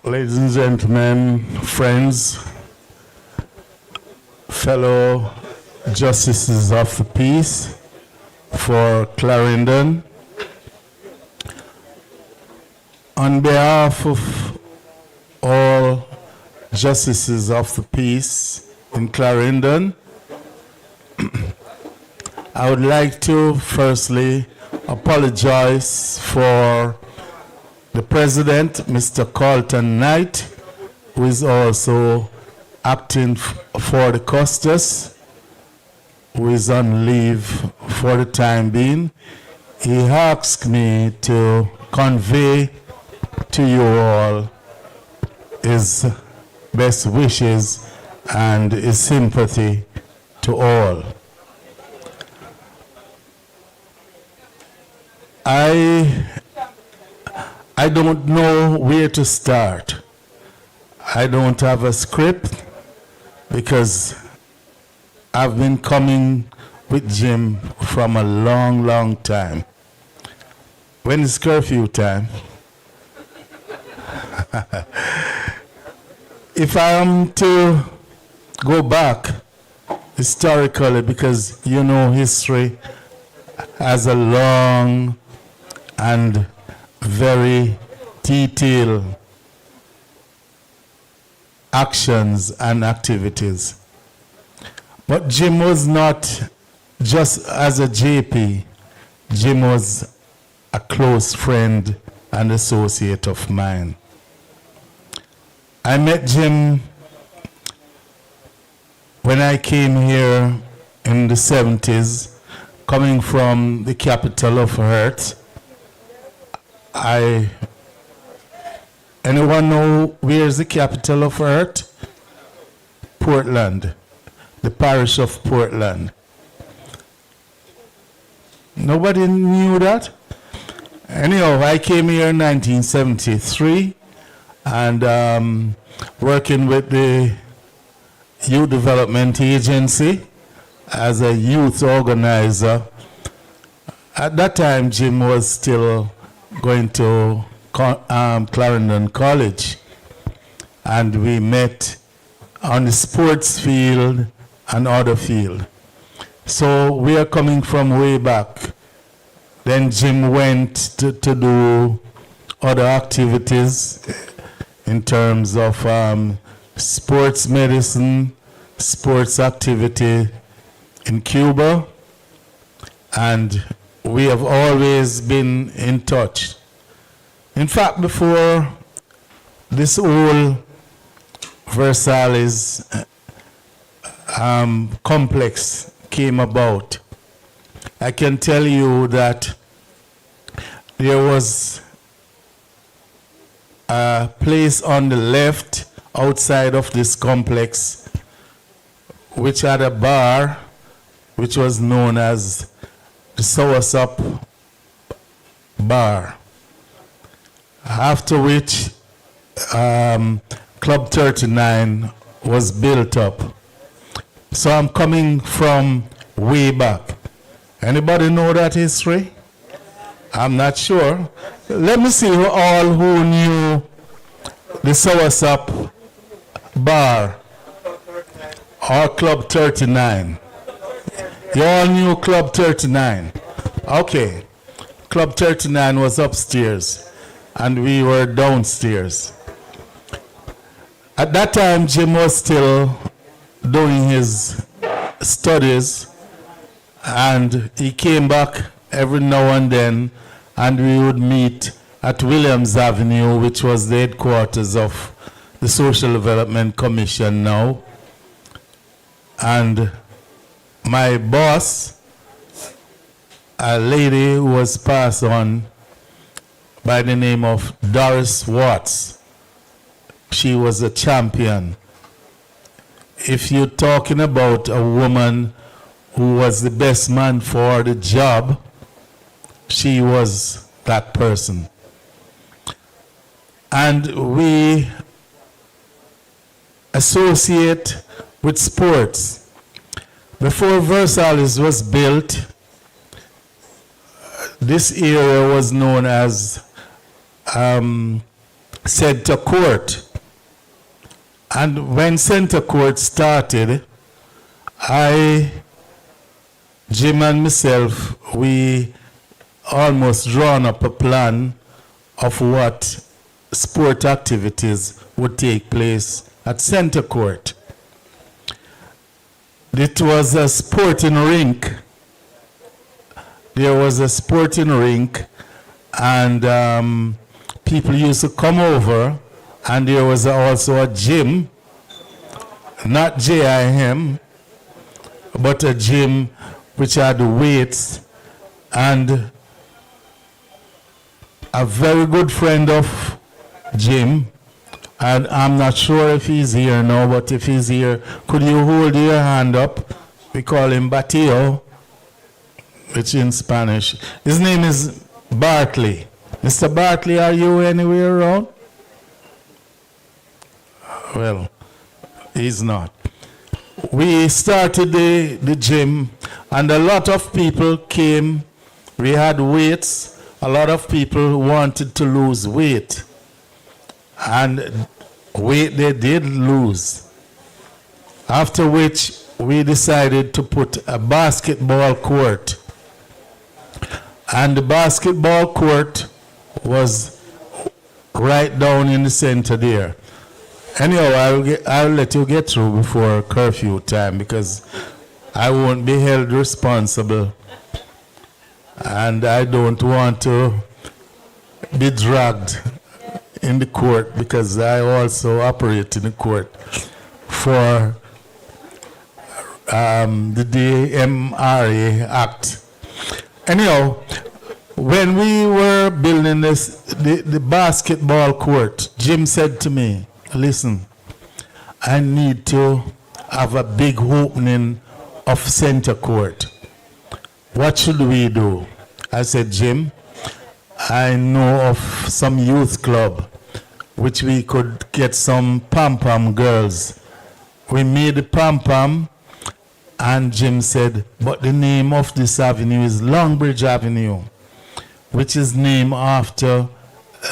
Ladies and gentlemen, friends, fellow justices of the peace for Clarendon. On behalf of all justices of the peace in Clarendon, I would like to firstly apologize for the president, Mr. Carlton Knight, who is also acting for the Custos, who is on leave for the time being. He asked me to convey to you all his best wishes and his sympathy to all. I don't know where to start. I don't have a script because I've been coming with Jim from a long, long time. When is curfew time? If I am to go back historically, because you know history has a long and very detailed actions and activities. But Jim was not just as a JP. Jim was a close friend and associate of mine. I met Jim when I came here in the 70s, coming from the capital of Earth. Anyone know where is the capital of Earth? Portland, the parish of Portland. Nobody knew that? Anyhow, I came here in 1973 and working with the Youth Development Agency as a youth organizer. At that time, Jim was still going to Clarendon College, and we met on the sports field and other field. So we are coming from way back. Then Jim went to do other activities in terms of sports medicine, sports activity in Cuba, and we have always been in touch. In fact, before this whole Versailles complex came about, I can tell you that there was a place on the left outside of this complex which had a bar which was known as the Soursop Bar. After which Club 39 was built up. So I'm coming from way back. Anybody know that history? I'm not sure. Let me see all who knew the Soursop Bar or Club 39. You all knew Club 39. Okay. Club 39 was upstairs and we were downstairs. At that time, Jim was still doing his studies, and he came back every now and then, and we would meet at Williams Avenue, which was the headquarters of the Social Development Commission now. And my boss, a lady who was passed on by the name of Doris Watts, she was a champion. If you're talking about a woman who was the best man for the job, she was that person. And we associate with sports. Before Versailles was built, this area was known as Center Court. And when Center Court started, Jim and myself, we almost drawn up a plan of what sport activities would take place at Center Court. It was a sporting rink. There was a sporting rink, and people used to come over, and there was also a gym, not JIM, but a gym which had weights, and a very good friend of Jim, and I'm not sure if he's here now, but if he's here, could you hold your hand up? We call him Batio, which in Spanish. His name is Bartley. Mr. Bartley, are you anywhere around? Well, he's not. We started the gym, and a lot of people came. We had weights. A lot of people wanted to lose weight, and weight they did lose. After which we decided to put a basketball court, and the basketball court was right down in the center there. Anyhow, I'll let you get through before curfew time, because I won't be held responsible, and I don't want to be dragged in the court, because I also operate in the court for the DMRA Act. Anyhow, when we were building the basketball court, Jim said to me, listen, I need to have a big opening of Center Court. What should we do? I said, Jim, I know of some youth club which we could get some pom-pom girls. We made the pom-pom, and Jim said, but the name of this avenue is Longbridge Avenue, which is named after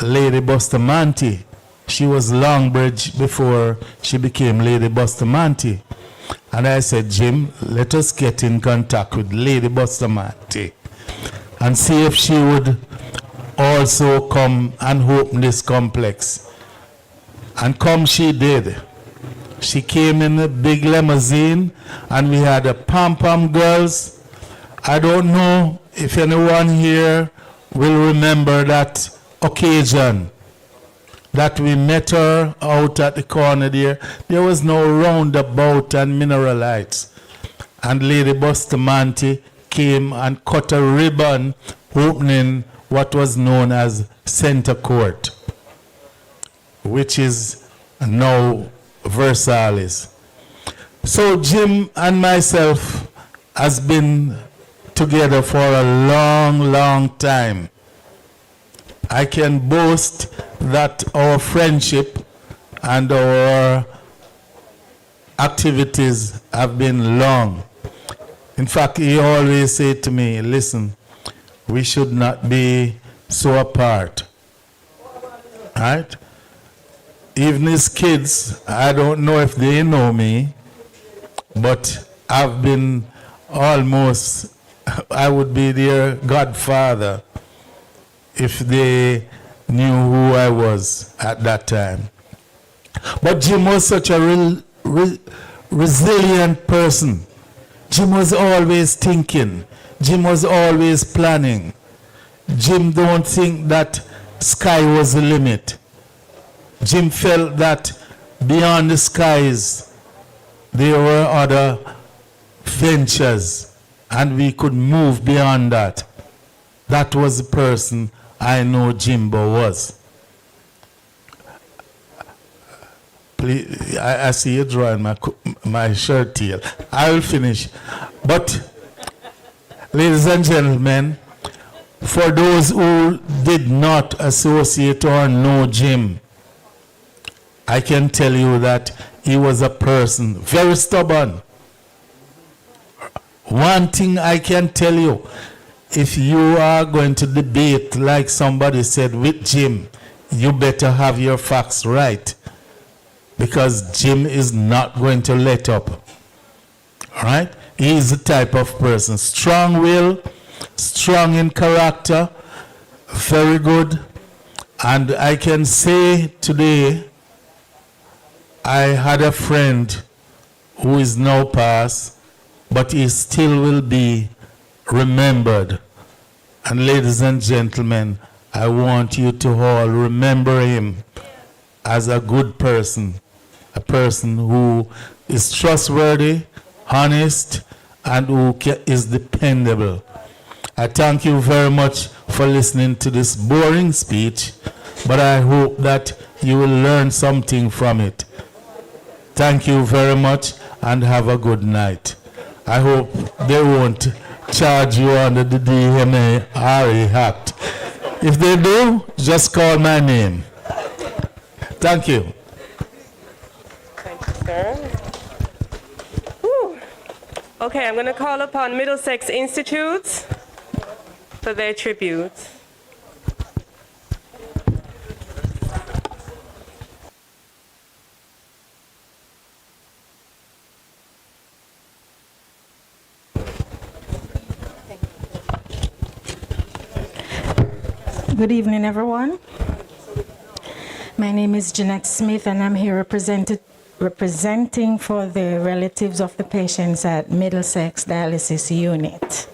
Lady Bustamante. She was Longbridge before she became Lady Bustamante. And I said, Jim, let us get in contact with Lady Bustamante and see if she would also come and open this complex. And come she did. She came in a big limousine, and we had a pom-pom girls. I don't know if anyone here will remember that occasion that we met her out at the corner there. There was no roundabout and mineral lights. And Lady Bustamante came and cut a ribbon opening what was known as Center Court, which is now Versailles. So Jim and myself has been together for a long, long time. I can boast that our friendship and our activities have been long. In fact, he always said to me, listen, we should not be so apart. Right? Even his kids, I don't know if they know me, but I've been almost, I would be their godfather if they knew who I was at that time. But Jim was such a resilient person. Jim was always thinking. Jim was always planning. Jim don't think that sky was the limit. Jim felt that beyond the skies there were other ventures, and we could move beyond that. That was the person I know Jimbo was. Please, I see you drawing my shirt tail. I will finish. But, ladies and gentlemen, for those who did not associate or know Jim, I can tell you that he was a person very stubborn. One thing I can tell you, if you are going to debate, like somebody said, with Jim, you better have your facts right, because Jim is not going to let up. right? He's the type of person, strong will, strong in character, very good. And I can say today, I had a friend who is now passed, but he still will be remembered. And ladies and gentlemen, I want you to all remember him as a good person, a person who is trustworthy, honest, and who is dependable. I thank you very much for listening to this boring speech, but I hope that you will learn something from it. Thank you very much and have a good night. I hope they won't charge you under the DMA Act. If they do, just call my name. Thank you. Thank you, sir. Whew. Okay, I'm going to call upon Middlesex Institutes for their tributes. Good evening, everyone. My name is Jeanette Smith, and I'm here representing for the relatives of the patients at Middlesex Dialysis Unit.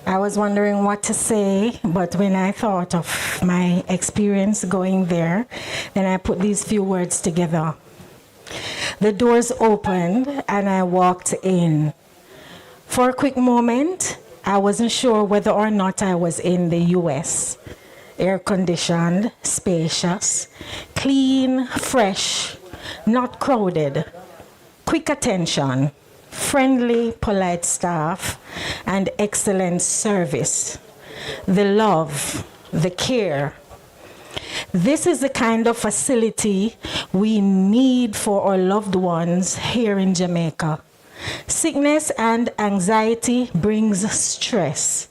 I was wondering what to say, but when I thought of my experience going there, then I put these few words together. The doors opened, and I walked in. For a quick moment, I wasn't sure whether or not I was in the US. Air-conditioned, spacious, clean, fresh, not crowded, quick attention, friendly, polite staff, and excellent service. The love, the care. This is the kind of facility we need for our loved ones here in Jamaica. Sickness and anxiety brings stress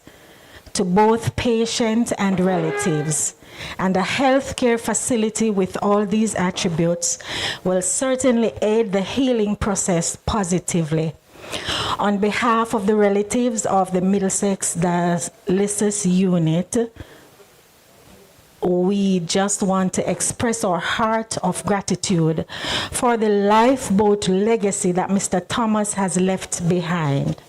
to both patient and relatives, and a healthcare facility with all these attributes will certainly aid the healing process positively. On behalf of the relatives of the Middlesex Dialysis Unit, we just want to express our heart of gratitude for the lifeboat legacy that Mr. Thomas has left behind.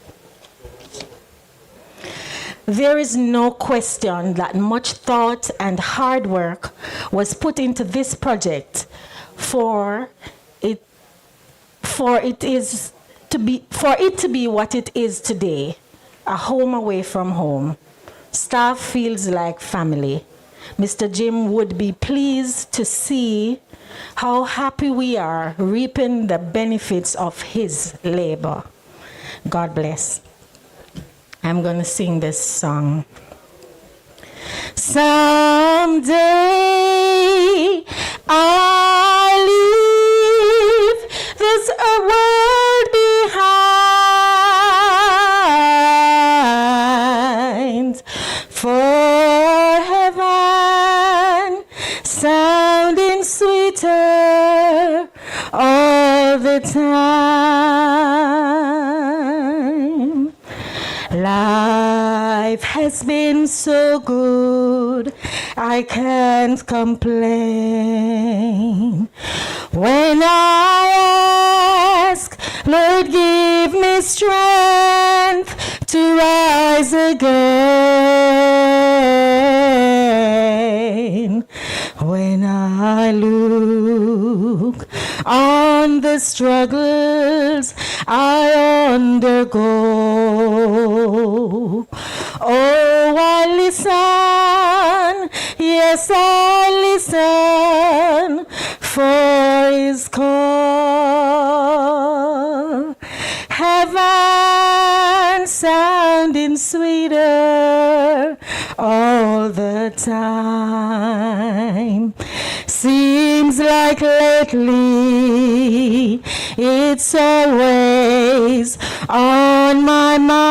There is no question that much thought and hard work was put into this project for it to be what it is today, a home away from home. Staff feels like family. Mr. Jim would be pleased to see how happy we are reaping the benefits of his labor. God bless. I'm going to sing this song. Someday I'll leave this world behind for heaven, sounding sweeter all the time. Life has been so good, I can't complain. When I ask, Lord, give me strength to rise again. When I look on the struggles I undergo, oh, I listen, yes, I listen for his call. Heaven sounding sweeter all the time. Seems like lately it's always on my mind.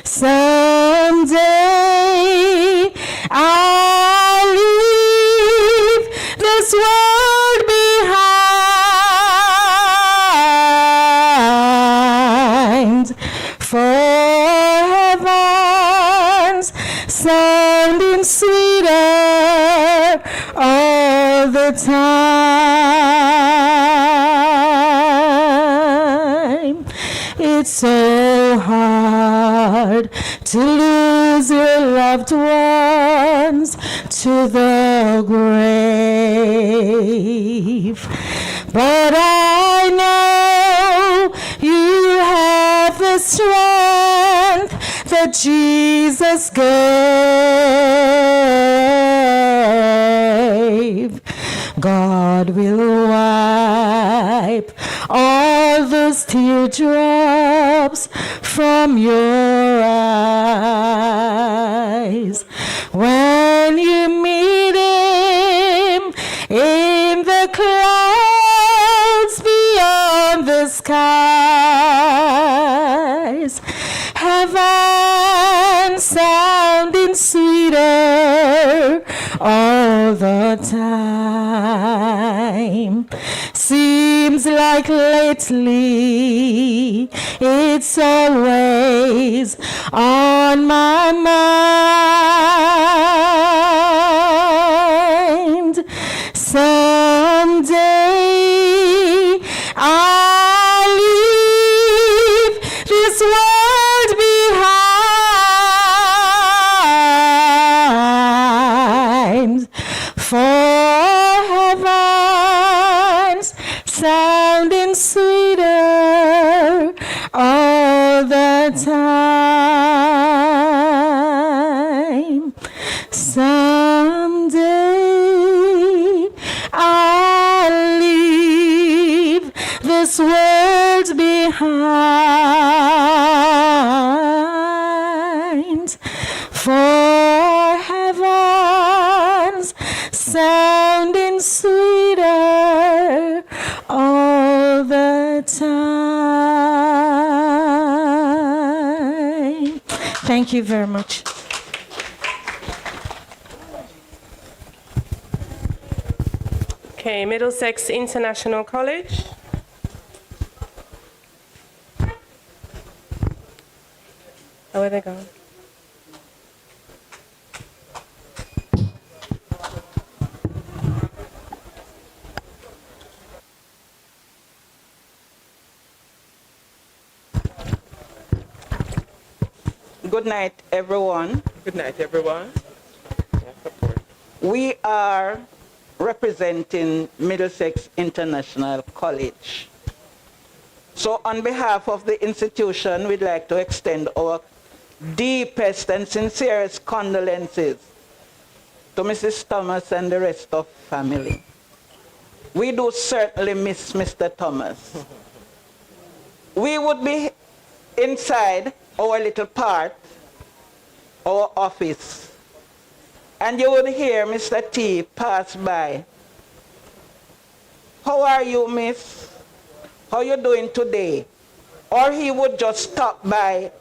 Someday I'll leave this world behind. 'Cause I know, yes, I know, for heaven sounding sweeter all the time. Life has been so good, I can't complain. When I ask, Lord, give me strength to rise again. When I look on the struggles I undergo, oh, I listen, yes, I listen for his call. Heaven sounding sweeter all the time. Seems like lately it's always on my mind. Someday I'll leave this world behind. time. It's so hard to lose your loved ones to the grave. But I know you have the strength that Jesus gave. God will wipe all those teardrops from your eyes when you meet him in the clouds beyond the skies. Heaven sounding sweeter all the time. Seems like lately it's always on my mind. Someday I'll leave this world behind, for heaven's sounding sweeter all the time. Someday I'll leave this world behind, for heaven's sounding sweeter all the time. Thank you very much. Okay, Middlesex International College. Oh, where they going? Good night, everyone. Good night, everyone. We are representing Middlesex International College. So on behalf of the institution, we'd like to extend our deepest and sincerest condolences to Mrs. Thomas and the rest of family. We do certainly miss Mr. Thomas. We would be inside our little part, our office, and you would hear Mr. T pass by. How are you, miss? How you doing today? Or he would just stop by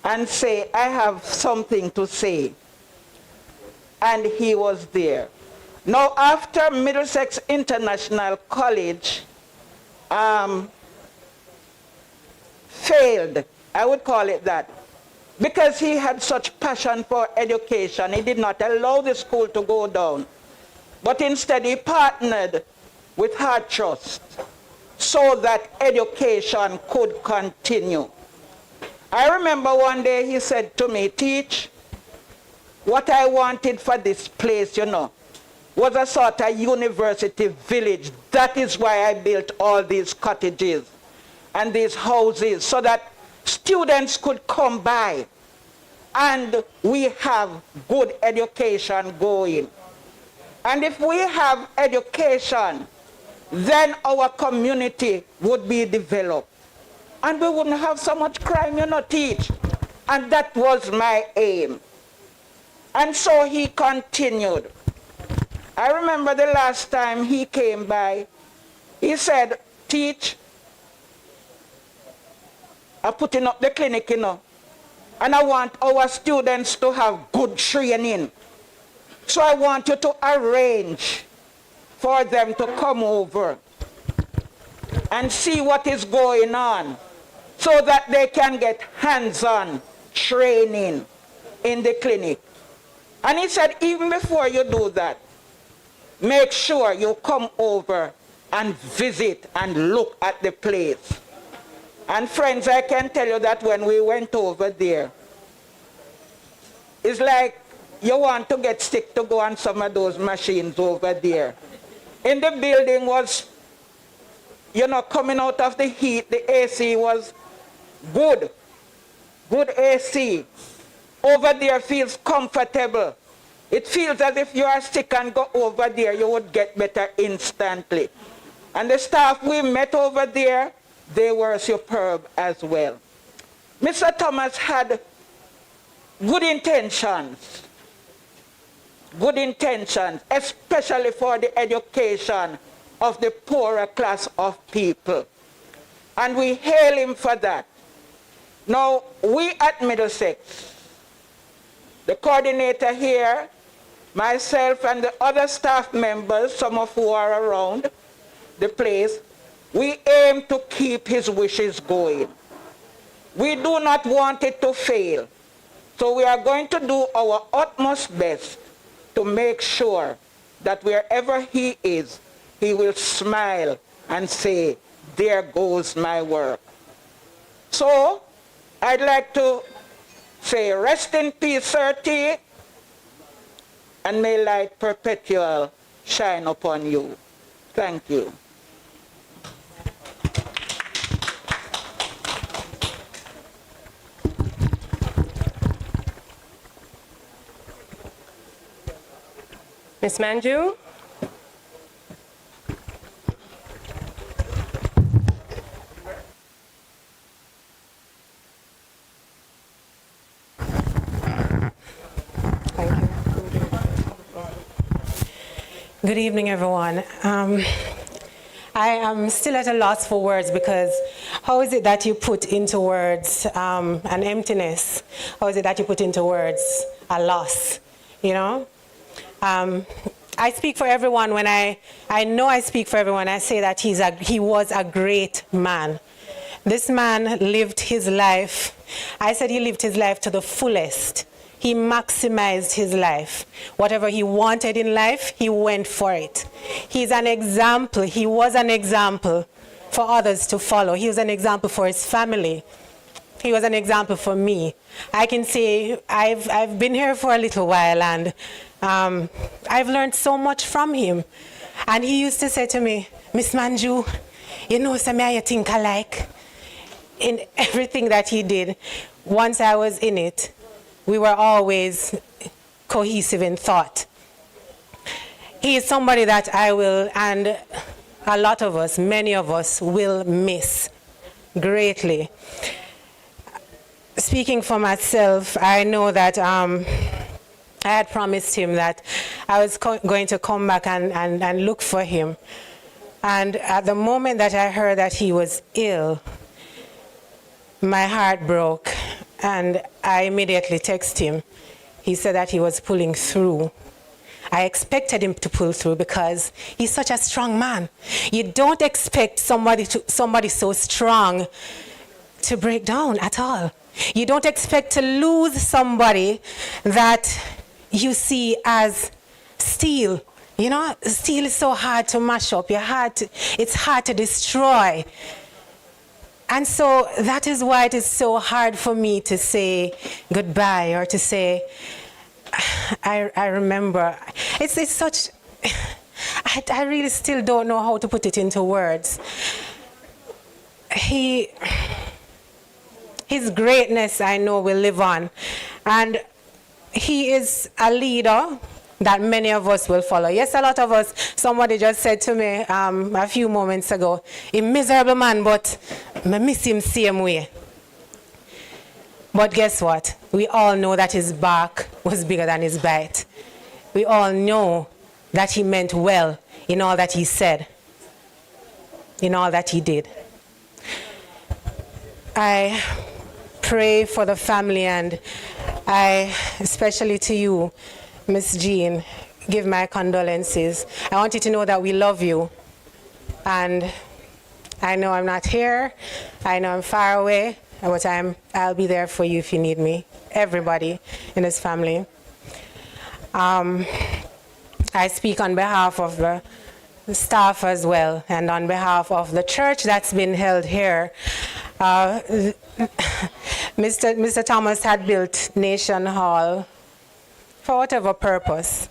and say, I have something to say. And he was there. Now, after Middlesex International College failed, I would call it that, because he had such passion for education, he did not allow the school to go down. But instead, he partnered with Hard Trust so that education could continue. I remember one day he said to me, Teach, what I wanted for this place, was a sort of university village. That is why I built all these cottages and these houses, so that students could come by and we have good education going. And if we have education, then our community would be developed. And we wouldn't have so much crime, Teach. And that was my aim. And so he continued. I remember the last time he came by, he said, Teach, I'm putting up the clinic, and I want our students to have good training. So I want you to arrange for them to come over and see what is going on so that they can get hands-on training in the clinic. And he said, even before you do that, make sure you come over and visit and look at the place. And friends, I can tell you that when we went over there, it's like you want to get sick to go on some of those machines over there. In the building was, you know, coming out of the heat, the AC was good. Good AC. Over there feels comfortable. It feels as if you are sick and go over there, you would get better instantly. And the staff we met over there, they were superb as well. Mr. Thomas had good intentions, especially for the education of the poorer class of people. And we hail him for that. Now, we at Middlesex, the coordinator here, myself and the other staff members, some of who are around the place, we aim to keep his wishes going. We do not want it to fail. So we are going to do our utmost best to make sure that wherever he is, he will smile and say, there goes my work. So I'd like to say, rest in peace, Sir T, and may light perpetual shine upon you. Thank you. Ms. Manju? Good evening, everyone. I am still at a loss for words, because how is it that you put into words an emptiness? How is it that you put into words a loss? You know? I speak for everyone when I know I speak for everyone. I say that he was a great man. This man lived his life. I said he lived his life to the fullest. He maximized his life. Whatever he wanted in life, he went for it. He's an example. He was an example for others to follow. He was an example for his family. He was an example for me. I can say I've been here for a little while, and I've learned so much from him. And he used to say to me, Miss Manju, you know, some I think alike. In everything that he did, once I was in it, we were always cohesive in thought. He is somebody that I will, and a lot of us, many of us, will miss greatly. Speaking for myself, I know that I had promised him that I was going to come back and look for him. And at the moment that I heard that he was ill, my heart broke, and I immediately texted him. He said that he was pulling through. I expected him to pull through because he's such a strong man. You don't expect somebody so strong to break down at all. You don't expect to lose somebody that you see as steel. You know, steel is so hard to mash up. It's hard to destroy. And so that is why it is so hard for me to say goodbye or to say, I remember. It's such, I really still don't know how to put it into words. His greatness, I know, will live on. And he is a leader that many of us will follow. Yes, a lot of us, somebody just said to me a few moments ago, a miserable man, but I miss him same way. But guess what? We all know that his bark was bigger than his bite. We all know that he meant well in all that he said, in all that he did. I pray for the family, and I, especially to you, Miss Jean, give my condolences. I want you to know that we love you. And I know I'm not here. I know I'm far away, but I'll be there for you if you need me. Everybody in this family. I speak on behalf of the staff as well, and on behalf of the church that's been held here. Mr. Thomas had built Nation Hall for whatever purpose,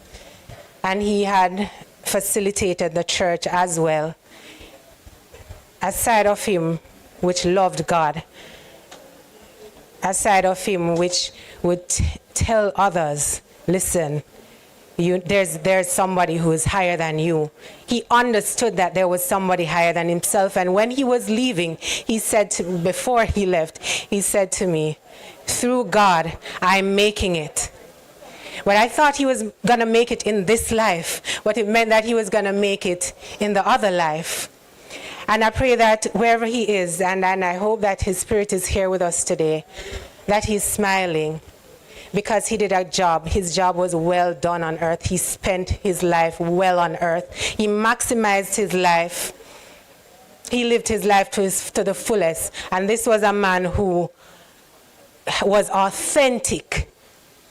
and he had facilitated the church as well. A side of him which loved God, a side of him which would tell others, listen, there's somebody who is higher than you. He understood that there was somebody higher than himself, and when he was leaving, he said to me, before he left, he said to me, through God, I'm making it. But I thought he was going to make it in this life, but it meant that he was going to make it in the other life. And I pray that wherever he is, and I hope that his spirit is here with us today, that he's smiling, because he did a job. His job was well done on earth. He spent his life well on earth. He maximized his life. He lived his life to the fullest. And this was a man who was authentic.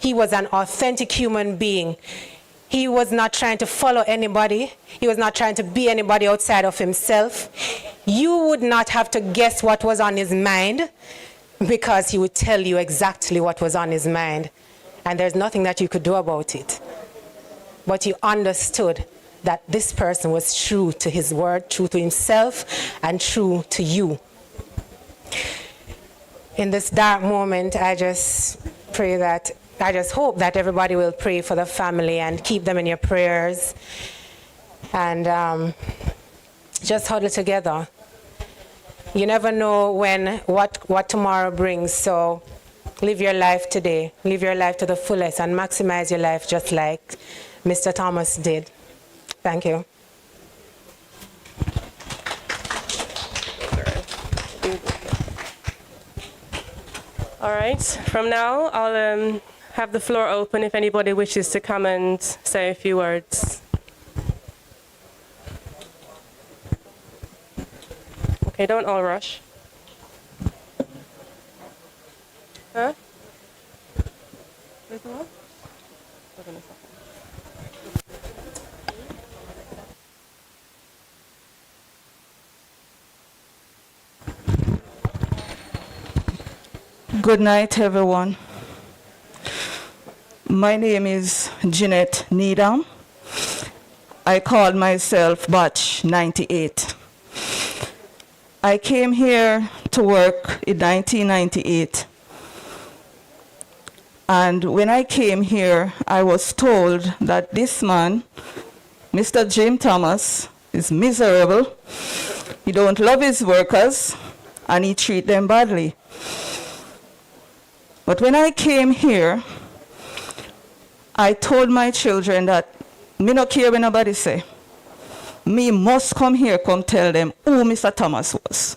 He was an authentic human being. He was not trying to follow anybody. He was not trying to be anybody outside of himself. You would not have to guess what was on his mind, because he would tell you exactly what was on his mind. And there's nothing that you could do about it. But you understood that this person was true to his word, true to himself, and true to you. In this dark moment, I just hope that everybody will pray for the family and keep them in your prayers. And just huddle together. You never know what tomorrow brings, so live your life today. Live your life to the fullest and maximize your life just like Mr. Thomas did. Thank you. All right, from now I'll have the floor open if anybody wishes to come and say a few words. Okay, don't all rush. Huh? Where's the one? Hold on a second. Good night, everyone. My name is Jeanette Needham. I called myself Batch 98. I came here to work in 1998. And when I came here, I was told that this man, Mr. Jim Thomas, is miserable. He don't love his workers, and he treat them badly. But when I came here, I told my children that me no care what nobody say. Me must come here, come tell them who Mr. Thomas was.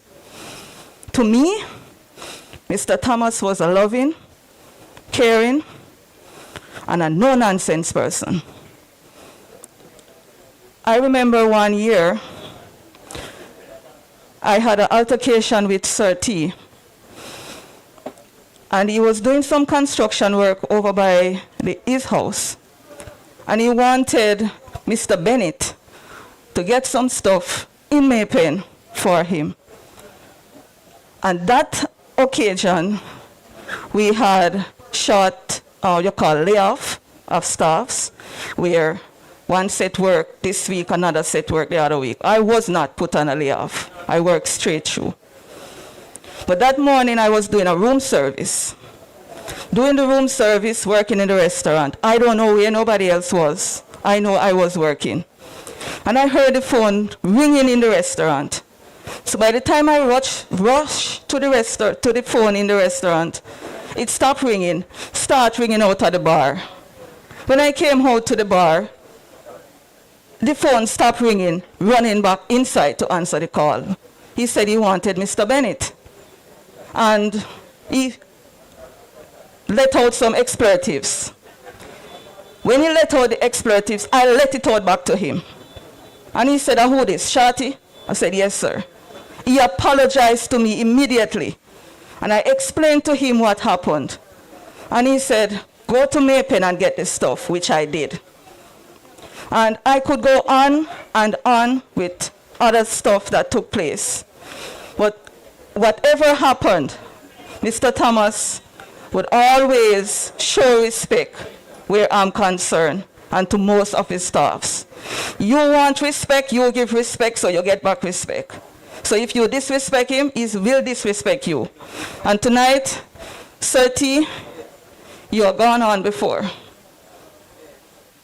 To me, Mr. Thomas was a loving, caring, and a no-nonsense person. I remember one year, I had an altercation with Sir T. And he was doing some construction work over by his house. And he wanted Mr. Bennett to get some stuff in Maypen for him. And that occasion, we had short, layoff of staffs, where one set work this week, another set work the other week. I was not put on a layoff. I worked straight through. But that morning, I was doing a room service. Doing the room service, working in the restaurant. I don't know where nobody else was. I know I was working. And I heard the phone ringing in the restaurant. So by the time I rushed to the phone in the restaurant, it stopped ringing, start ringing out of the bar. When I came out to the bar, the phone stopped ringing, running back inside to answer the call. He said he wanted Mr. Bennett. And he let out some expletives. When he let out the expletives, I let it out back to him. And he said, who this, Shorty? I said, yes, sir. He apologized to me immediately. And I explained to him what happened. And he said, go to Maypen and get the stuff, which I did. And I could go on and on with other stuff that took place. But whatever happened, Mr. Thomas would always show respect where I'm concerned, and to most of his staffs. You want respect, you give respect, so you get back respect. So if you disrespect him, he will disrespect you. And tonight, Sir T, you are gone on before.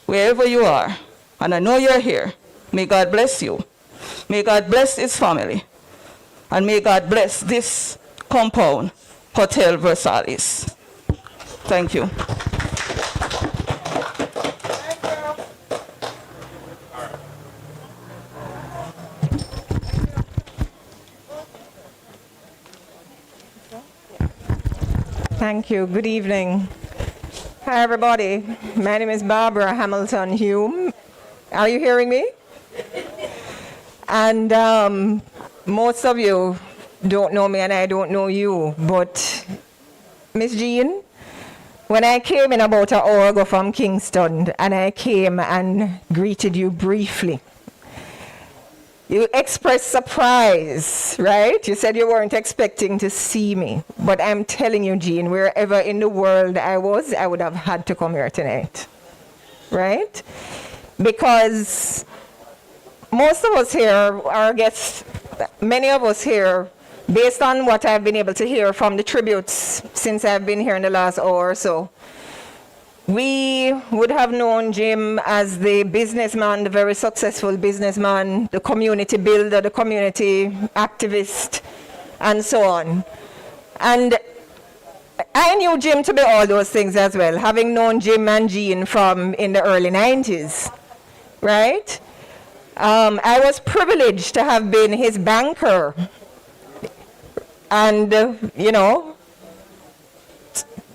Wherever you are, and I know you're here, may God bless you. May God bless his family. And may God bless this compound, Hotel Versailles. Thank you. Thank you. Good evening. Hi, everybody. My name is Barbara Hamilton Hume. Are you hearing me? And most of you don't know me and I don't know you, but Miss Jean, when I came in about an hour ago from Kingston and I came and greeted you briefly, you expressed surprise, right? You said you weren't expecting to see me. But I'm telling you, Jean, wherever in the world I was, I would have had to come here tonight, right? Because most of us here, or I guess many of us here, based on what I've been able to hear from the tributes since I've been here in the last hour or so, we would have known Jim as the businessman, the very successful businessman, the community builder, the community activist, and so on. And I knew Jim to be all those things as well, having known Jim and Jean from in the early 90s, right? I was privileged to have been his banker and, you know,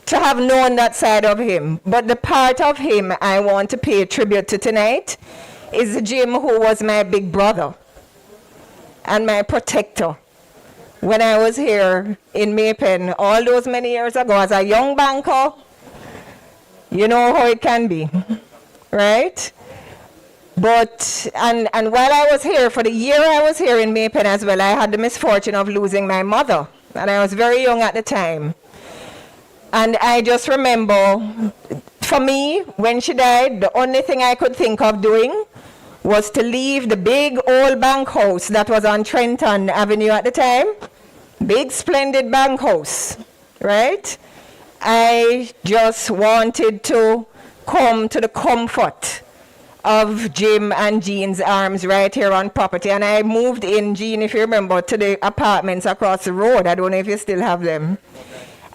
to have known that side of him. But the part of him I want to pay tribute to tonight is Jim, who was my big brother and my protector when I was here in Maypen all those many years ago as a young banker. You know how it can be, right? But, and while I was here, for the year I was here in Maypen as well, I had the misfortune of losing my mother, and I was very young at the time. And I just remember, for me, when she died, the only thing I could think of doing was to leave the big old bank house that was on Trenton Avenue at the time. Big, splendid bank house, right? I just wanted to come to the comfort of Jim and Jean's arms right here on property. And I moved in, Jean, if you remember, to the apartments across the road. I don't know if you still have them.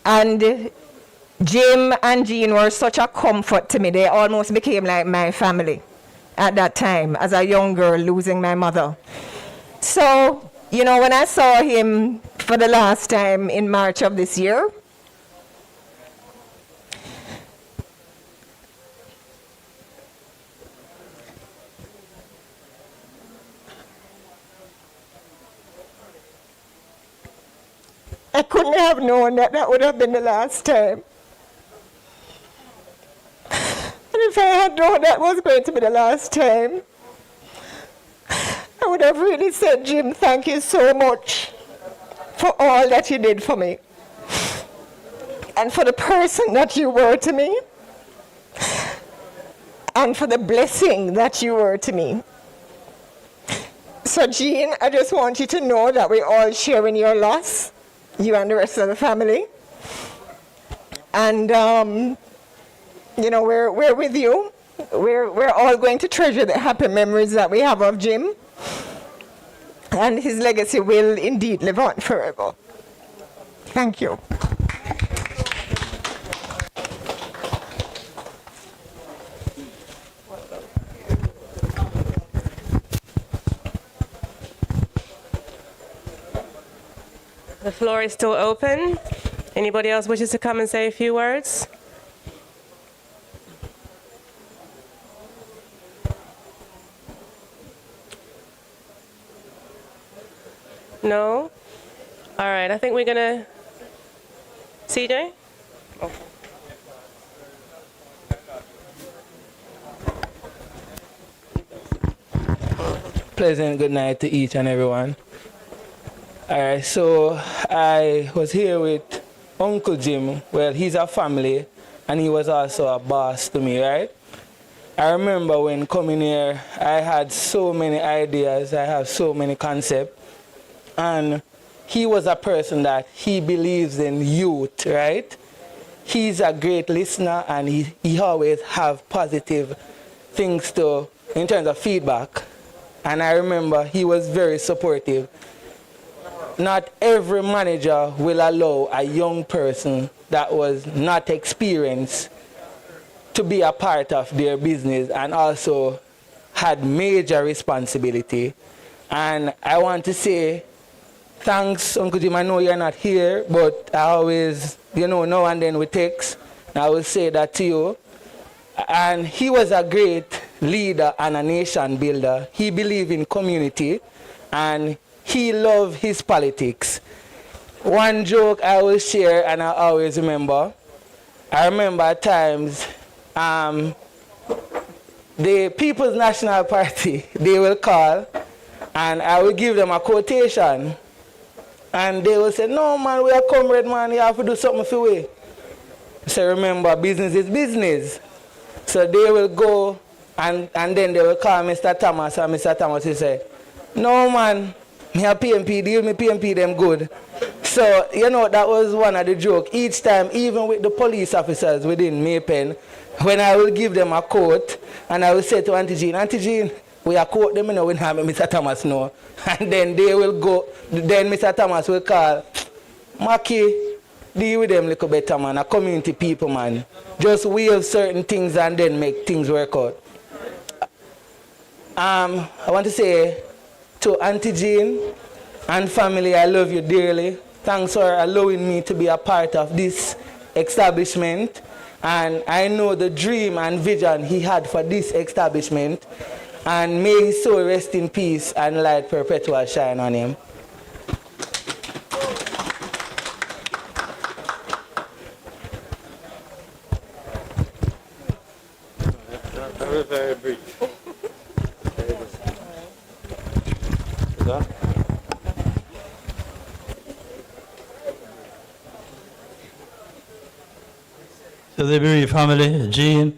And Jim and Jean were such a comfort to me. They almost became like my family at that time as a young girl losing my mother. So, you know, when I saw him for the last time in March of this year, I couldn't have known that that would have been the last time. And if I had known that was going to be the last time, I would have really said, Jim, thank you so much for all that you did for me. And for the person that you were to me. And for the blessing that you were to me. So, Jean, I just want you to know that we're all sharing your loss, you and the rest of the family. And, you know, we're with you. We're all going to treasure the happy memories that we have of Jim. And his legacy will indeed live on forever. Thank you. The floor is still open. Anybody else wishes to come and say a few words? No? All right, I think we're gonna... CJ? Okay. pleasant good night to each and everyone. Alright, so I was here with Uncle Jim. Well, he's a family, and he was also a boss to me, right? I remember when coming here, I had so many ideas, I have so many concepts, and he was a person that he believes in youth, right? He's a great listener, and he always have positive things to, in terms of feedback. And I remember he was very supportive. Not every manager will allow a young person that was not experienced to be a part of their business and also had major responsibility. And I want to say thanks, Uncle Jim. I know you're not here, but I always, now and then we text. And I will say that to you. And he was a great leader and a nation builder. He believed in community, and he loved his politics. One joke I will share, and I always remember, I remember at times the People's National Party, they will call, and I will give them a quotation, and they will say, no man, we are comrade man, you have to do something for we. I say, remember, business is business. So they will go, and then they will call Mr. Thomas, and Mr. Thomas will say, no man, me a PMP, deal me PMP them good. So, that was one of the jokes. Each time, even with the police officers within Maypen, when I will give them a quote, and I will say to Auntie Jean, we are quote them, we not make Mr. Thomas know. And then they will go, then Mr. Thomas will call, Maki, deal with them a little better, man, a community people, man. Just wave certain things and then make things work out. I want to say to Auntie Jean and family, I love you dearly. Thanks for allowing me to be a part of this establishment. And I know the dream and vision he had for this establishment. And may his soul rest in peace and light perpetual shine on him. Very brief. So the bereaved family, Jean,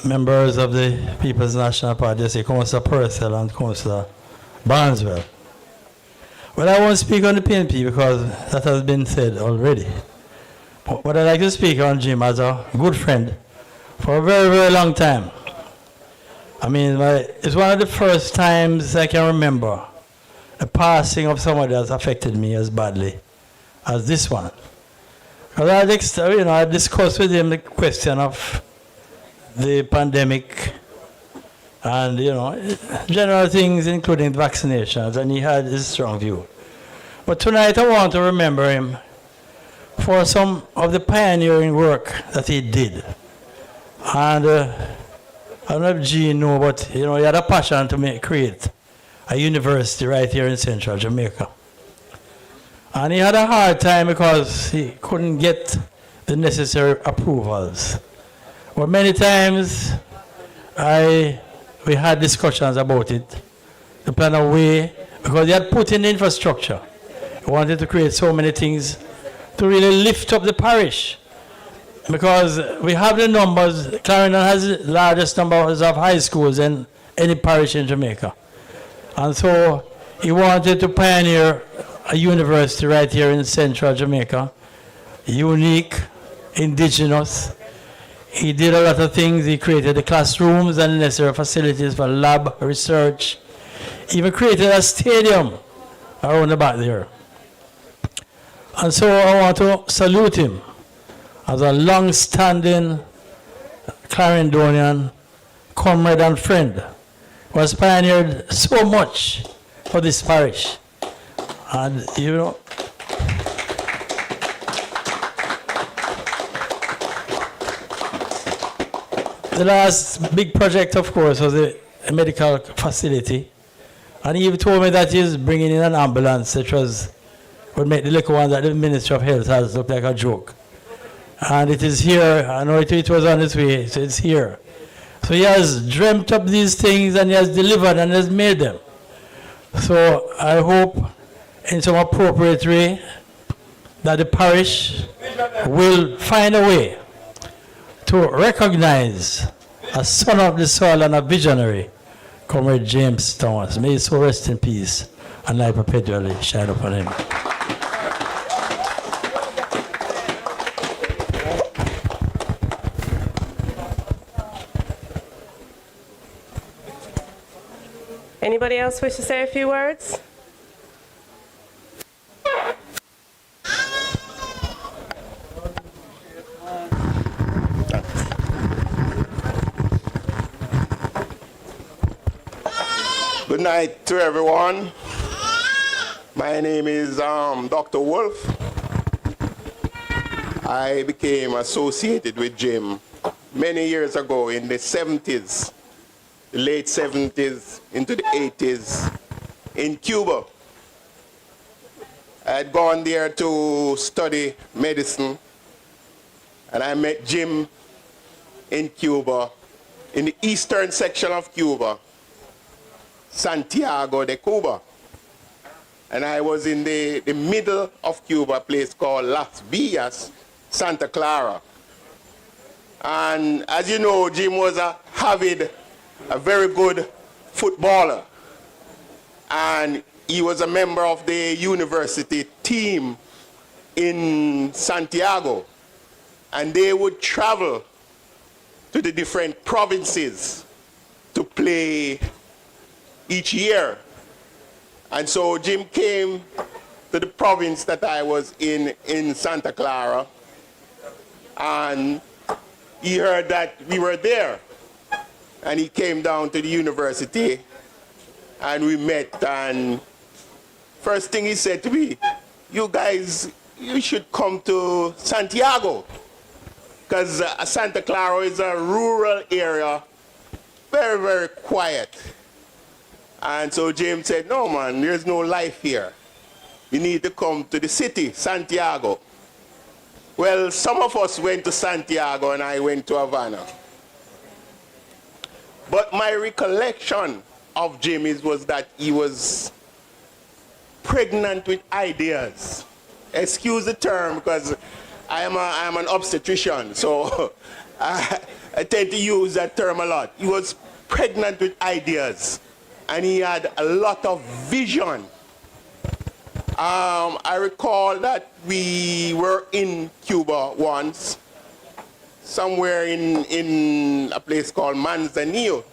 members of the People's National Party, say Councillor Purcell and Councillor Barneswell. Well, I won't speak on the PNP because that has been said already. But I'd like to speak on Jim as a good friend for a very, very long time. I mean, it's one of the first times I can remember the passing of somebody that's affected me as badly as this one. Because I discussed with him the question of the pandemic and, general things, including vaccinations, and he had his strong view. But tonight I want to remember him for some of the pioneering work that he did. And I don't know if Gene knew, but he had a passion to create a university right here in central Jamaica. And he had a hard time because he couldn't get the necessary approvals. But many times we had discussions about it, to plan a way, because he had put in infrastructure. He wanted to create so many things to really lift up the parish. Because we have the numbers, Clarendon has the largest numbers of high schools in any parish in Jamaica. And so he wanted to pioneer a university right here in central Jamaica, unique, indigenous. He did a lot of things. He created the classrooms and necessary facilities for lab research. He even created a stadium around the back there. And so I want to salute him as a long-standing Clarendonian comrade and friend who has pioneered so much for this parish. And the last big project, of course, was a medical facility. And he even told me that he's bringing in an ambulance, which would make the little one that the Ministry of Health has look like a joke. And it is here. I know it was on its way, so it's here. So he has dreamt up these things and he has delivered and has made them. So I hope in some appropriate way that the parish will find a way to recognize a son of the soil and a visionary, Comrade James Thomas. May his soul rest in peace and light perpetually shine upon him. Anybody else wish to say a few words? Good night to everyone. My name is Dr. Wolf. I became associated with Jim many years ago in the 70s, the late 70s into the 80s in Cuba. I had gone there to study medicine, and I met Jim in Cuba, in the eastern section of Cuba, Santiago de Cuba. And I was in the middle of Cuba, a place called Las Villas, Santa Clara. And as you know, Jim was a very good footballer. And he was a member of the university team in Santiago. And they would travel to the different provinces to play each year. And so Jim came to the province that I was in Santa Clara, and he heard that we were there. And he came down to the university, and we met, and first thing he said to me, you guys, you should come to Santiago, because Santa Clara is a rural area, very, very quiet. And so James said, no man, there's no life here. You need to come to the city, Santiago. Well, some of us went to Santiago and I went to Havana. But my recollection of Jim was that he was pregnant with ideas. Excuse the term, because I am an obstetrician, so I tend to use that term a lot. He was pregnant with ideas, and he had a lot of vision. I recall that we were in Cuba once, somewhere in a place called Manzanillo,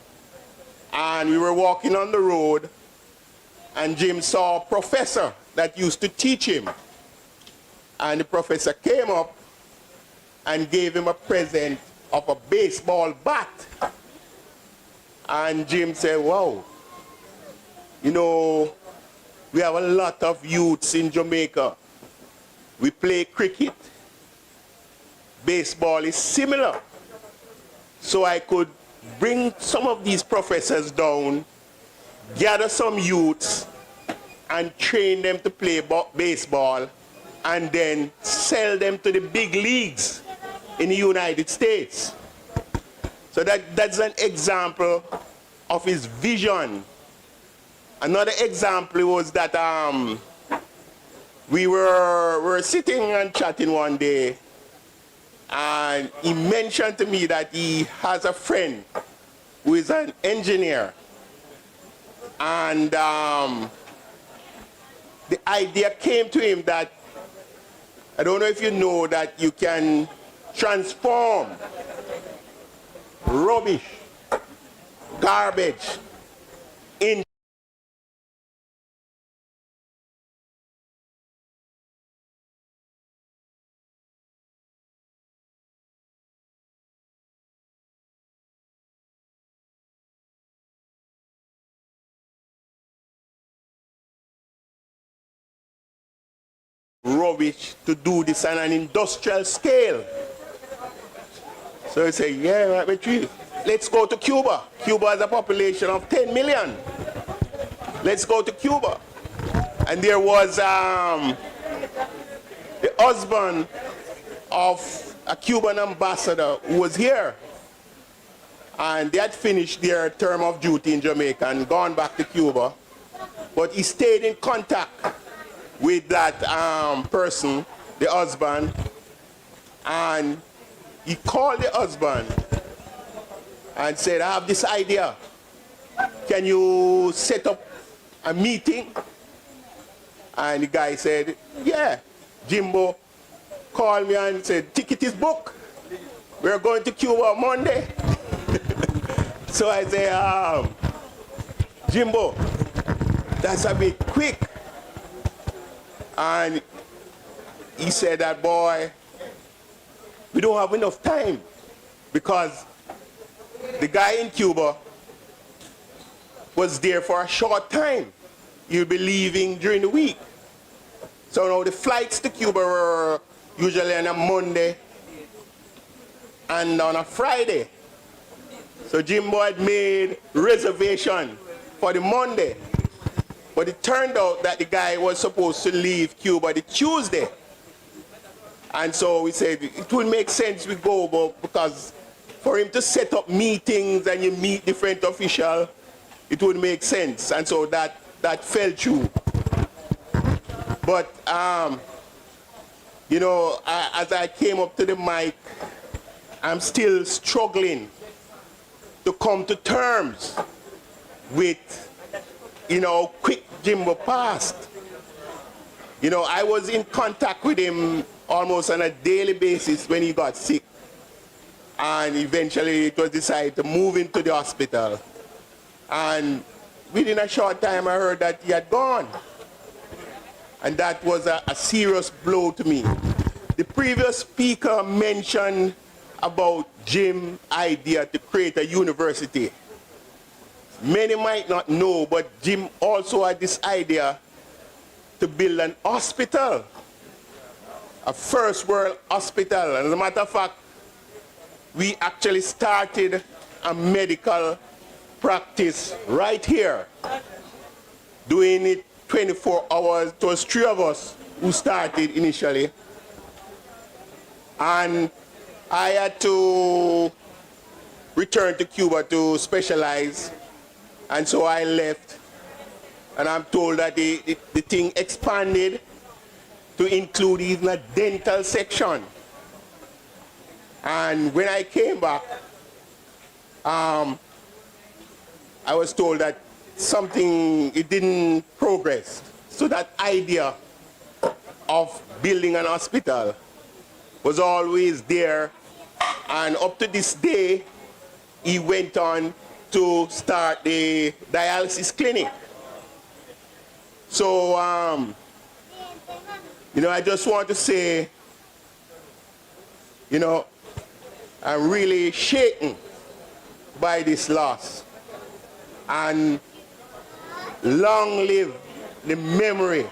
and we were walking on the road, and Jim saw a professor that used to teach him, and the professor came up and gave him a present of a baseball bat. And Jim said, wow, you know, we have a lot of youths in Jamaica. We play cricket. Baseball is similar. So I could bring some of these professors down, gather some youths, and train them to play baseball, and then sell them to the big leagues in the United States. So that's an example of his vision. Another example was that we were sitting and chatting one day, and he mentioned to me that he has a friend who is an engineer. And the idea came to him that, I don't know if you know, that you can transform rubbish, garbage, in rubbish to do this on an industrial scale. So he said, yeah, let's go to Cuba. Cuba has a population of 10 million. Let's go to Cuba. And there was the husband of a Cuban ambassador who was here. and they had finished their term of duty in Jamaica and gone back to Cuba. But he stayed in contact with that person, the husband, and he called the husband and said, I have this idea. Can you set up a meeting? And the guy said, yeah. Jimbo called me and said, ticket is booked. We're going to Cuba on Monday. So I said, Jimbo, that's a bit quick. And he said that, boy, we don't have enough time because the guy in Cuba was there for a short time. He'll be leaving during the week. So now the flights to Cuba were usually on a Monday and on a Friday. So Jimbo had made reservation for the Monday. But it turned out that the guy was supposed to leave Cuba the Tuesday. And so we said it would make sense we go, but because for him to set up meetings and you meet different officials, it would make sense. And so that fell through. But, you know, as I came up to the mic, I'm still struggling to come to terms with, you know, quick Jimbo passed. You know, I was in contact with him almost on a daily basis when he got sick. And eventually it was decided to move him to the hospital. And within a short time I heard that he had gone. And that was a serious blow to me. The previous speaker mentioned about Jim's idea to create a university. Many might not know, but Jim also had this idea to build an hospital, a first world hospital. And as a matter of fact, we actually started a medical practice right here, doing it 24 hours. It was 3 of us who started initially. And I had to return to Cuba to specialize. And so I left. And I'm told that the thing expanded to include even a dental section. And when I came back, I was told that it didn't progress. So that idea of building an hospital was always there. And up to this day, he went on to start the dialysis clinic. So, you know, I just want to say, you know, I'm really shaken by this loss. And long live the memory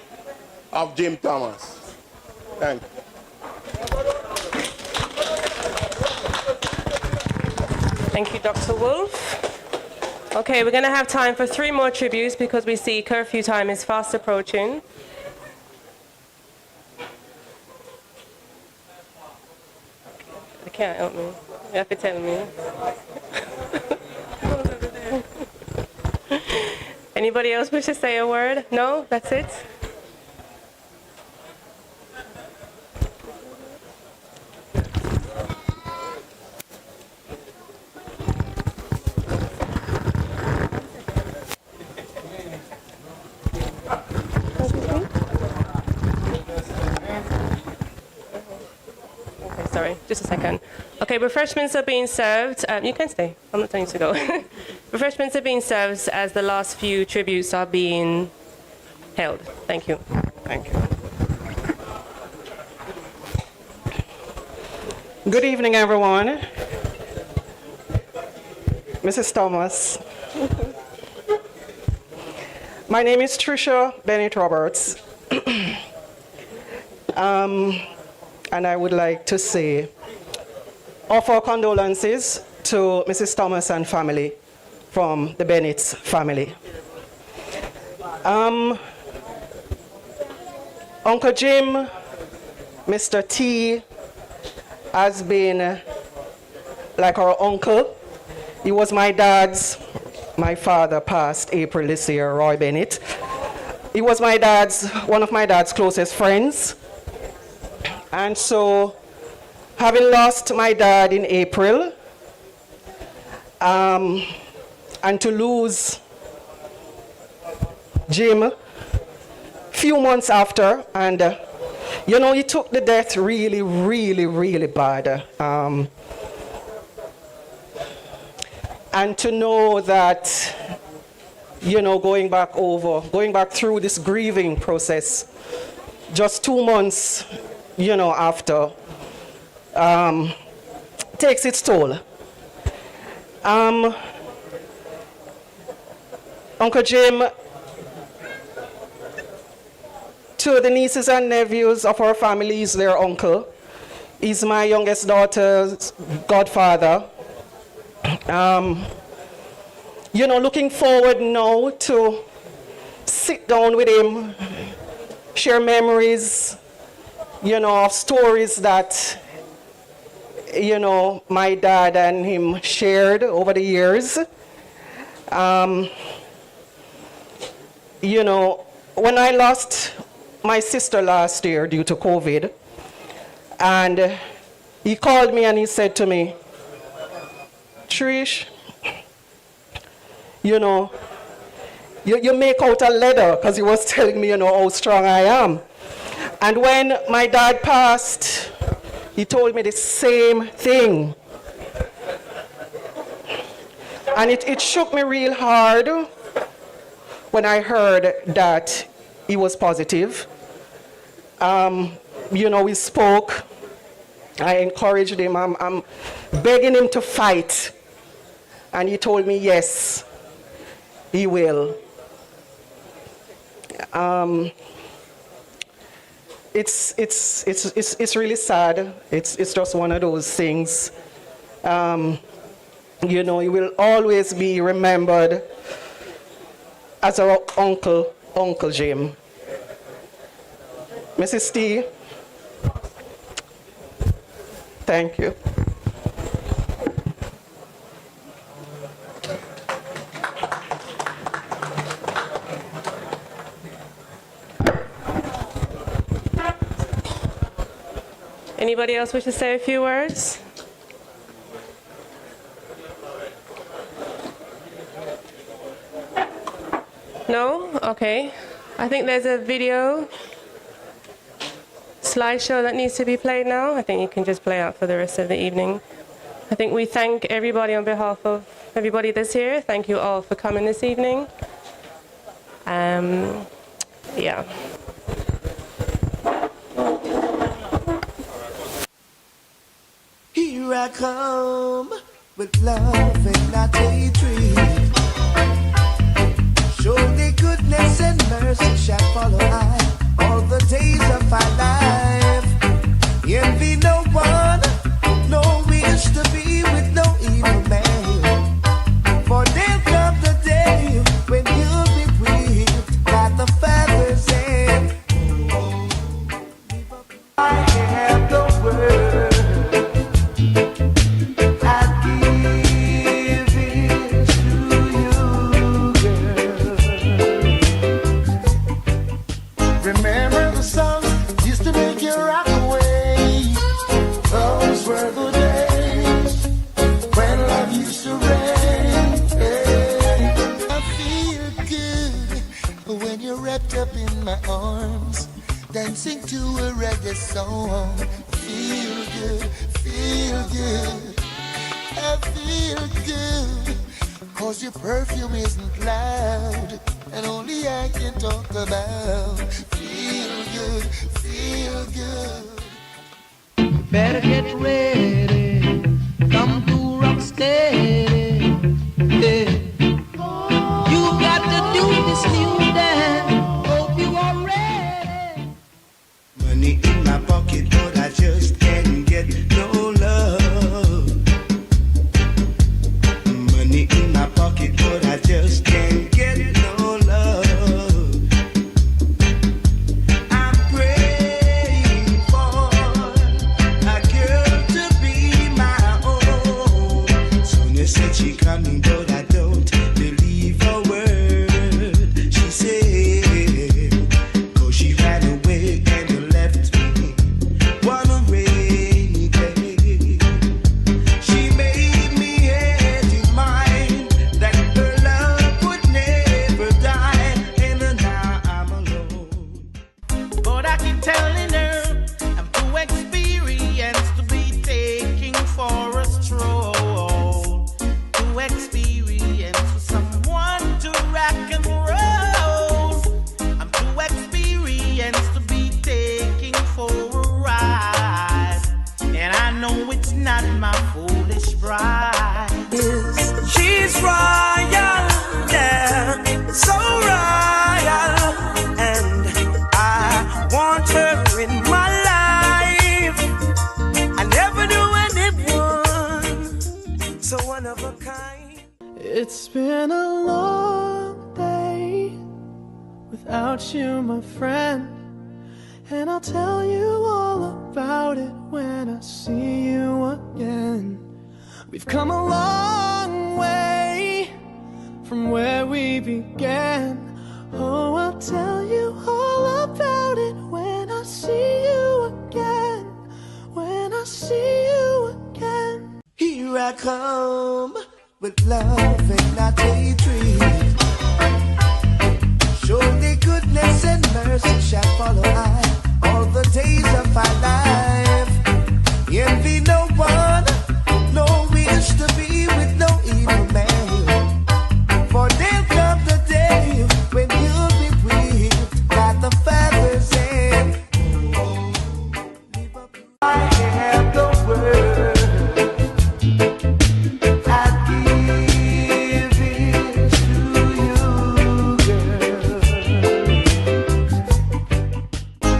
of Jim Thomas. Thank you. Thank you, Dr. Wolf. Okay, we're going to have time for 3 more tributes because we see curfew time is fast approaching. You can't help me. You have to tell me. Anybody else wish to say a word? No? That's it? Sorry, just a second. Okay, refreshments are being served. You can stay. I'm not telling you to go. Refreshments are being served as the last few tributes are being held. Thank you. Thank you. Good evening, everyone. Mrs. Thomas. My name is Tricia Bennett Roberts. And I would like to say, offer condolences to Mrs. Thomas and family from the Bennett's family. Uncle Jim, Mr. T, has been like our uncle. He was my father passed April this year, Roy Bennett. He was one of my dad's closest friends. And so, having lost my dad in April, and to lose Jim few months after, and he took the death really, really, really bad. And to know that, going back through this grieving process, just 2 months, after, takes its toll. Uncle Jim, to the nieces and nephews of our family, is their uncle. He's my youngest daughter's godfather. Looking forward now to sit down with him, share memories, of stories that, my dad and him shared over the years. When I lost my sister last year due to COVID, and he called me and he said to me, Trish, you make out a leather, because he was telling me, how strong I am. And when my dad passed, he told me the same thing. And it shook me real hard when I heard that he was positive. We spoke. I encouraged him. I'm begging him to fight. And he told me, yes, he will. It's really sad. It's just one of those things. He will always be remembered as our Uncle Jim. Mrs. T, thank you. Anybody else wish to say a few words? No? Okay. I think there's a video slideshow that needs to be played now. I think you can just play out for the rest of the evening. I think we thank everybody on behalf of everybody that's here. Thank you all for coming this evening. Yeah. Here I come with love and not hatred. Surely goodness and mercy shall follow I all the days of our life. Envy no one, no wish to be with no evil man. For there'll come the day when you'll be whipped by the feathers and I have the word. Up in my arms, dancing to a reggae song. Feel good, feel good. I feel good, 'cause your perfume isn't loud, and only I can talk about. Feel good, feel good. Better get ready, come to rock steady. Yeah. You got to do this new dance. Money in my pocket, but I just can't get no love. Money in my pocket, but I just can't get no love. I'm praying for a girl to be my own. Sonia said she can But I keep telling her I'm too experienced to be taking for a stroll. Too experienced for someone to rock and roll. I'm too experienced to be taking for a ride. And I know it's not my foolish bride. She's royal, yeah, so royal. And I want her in my life. I never knew anyone so one of a kind. It's been a long day without you, my friend, and I'll tell you all about it when I see you again. We've come a long way from where we began. Oh, I'll tell you all about it when I see you again. When I see you again. Here I come with love and not hatred. Surely goodness and mercy shall follow I all the days of my life. Envy no one, no wish to be with no evil man. For there'll come the day when you'll be whipped by the Father's hand. I have the word.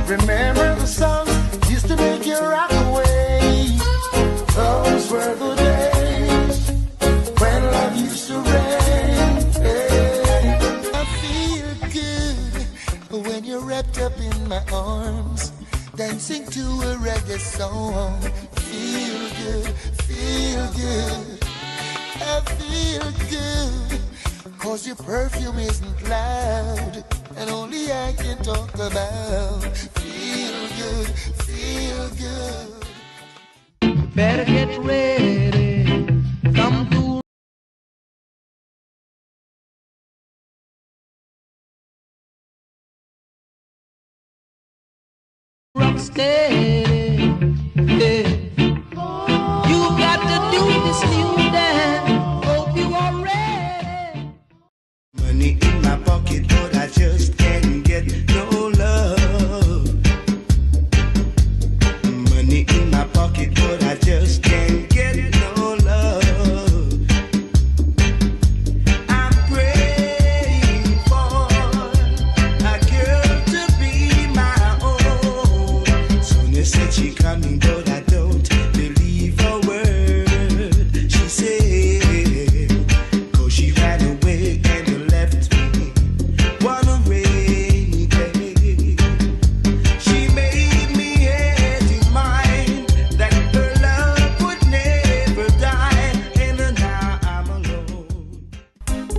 Remember the songs used to make you rock away. Those were the days when love used to reign. Hey. I feel good when you're wrapped up in my arms, dancing to a reggae song. Feel good, feel good. I feel good, 'cause your perfume isn't loud, and only I can talk about. Feel good, feel good. Better get ready. Come to rock steady. Yeah. You got to do this new dance. Hope you are ready. Money in my pocket, but I just can't get no love. Money in my pocket, but I just can't get no love. I'm praying for a girl to be my own. Sonia said she coming, but I don't believe a word she said. 'Cause she ran away and left me one rainy day. She made me had in mind that her love would never die, and now I'm alone.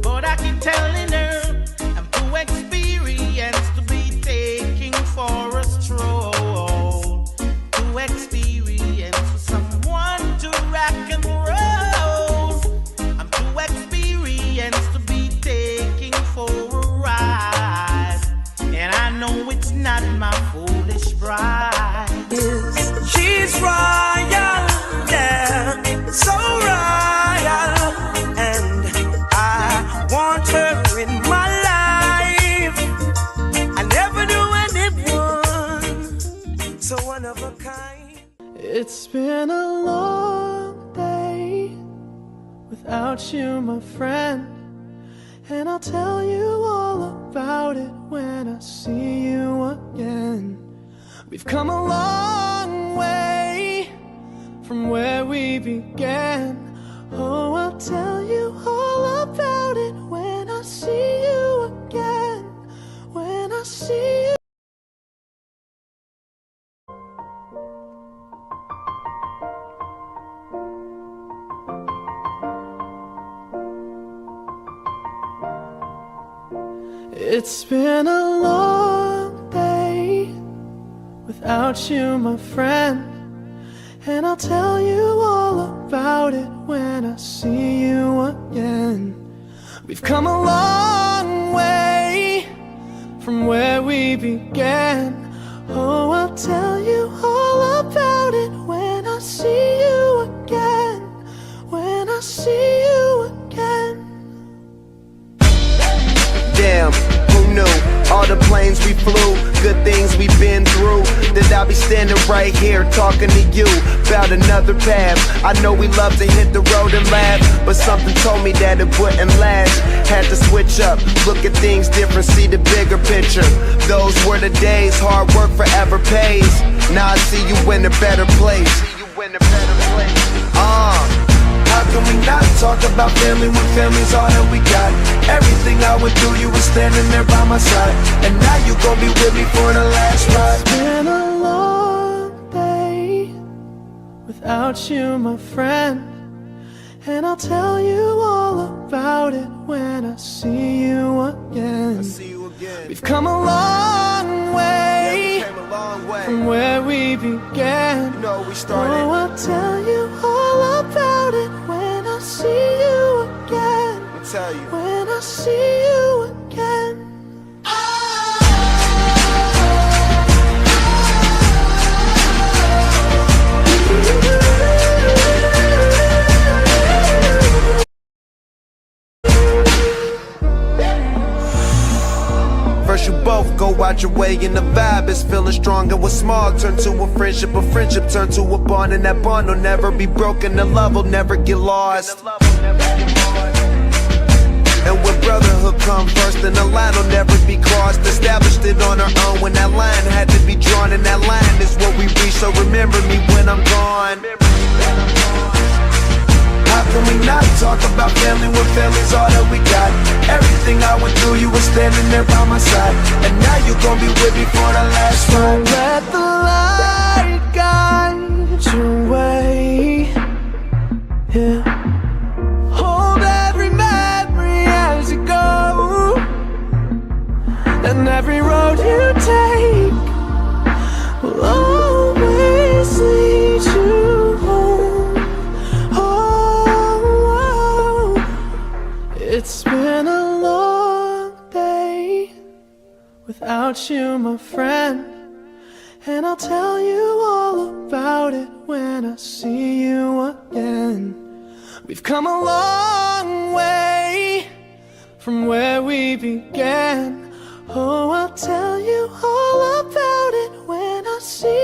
But I keep telling her I'm too experienced to be taking for a stroll. Too experienced for someone to rock and roll. I'm too experienced to be taking for a ride. And I know it's not my foolish bride. She's royal, yeah, so royal. And I want her in my life. I never knew anyone so one of a kind. It's been a long day without you, my friend, and I'll tell you all about it when I see you again. We've come a long way from where we began. Oh, I'll tell you all about it when I see you again. When I see you. It's been a long day without you, my friend, and I'll tell you all about it when I see you again. We've come a long way from where we began. standing right here talking to you about another path. I know we love to hit the road and laugh, but something told me that it wouldn't last. Had to switch up, look at things different, see the bigger picture. Those were the days, hard work forever pays. Now I see you in a better place. How can we not talk about family when family's all that we got? Everything I went through, you were standing there by my side, and now you gon' be with me for the last ride. It's been a long day without you, my friend, and I'll tell you all about it when I see you again. We've come a long way, from where we began. Oh, I'll tell you all about it when I see you again. When I see you again. First you both go out your way and the vibe is feeling strong. And what's small turn to a friendship turn to a bond, and that bond will never be broken, the love will never get lost. And when brotherhood come first, then the line will never be crossed. Established it on our own when that line had to be drawn, and that line is what we reach, so remember me when I'm gone. How can we not talk about family when family's all that we got? Everything I went through, you were standing there by my side, and now you gon' be with me for the last ride. Let the light guide your way. Yeah. Hold every memory as you go, and every road you take will always lead you home. Oh, it's been a long day without you, my friend, and I'll tell you all about it when I see you again. We've come a long way from where we began. Oh, I'll tell you all about it when I see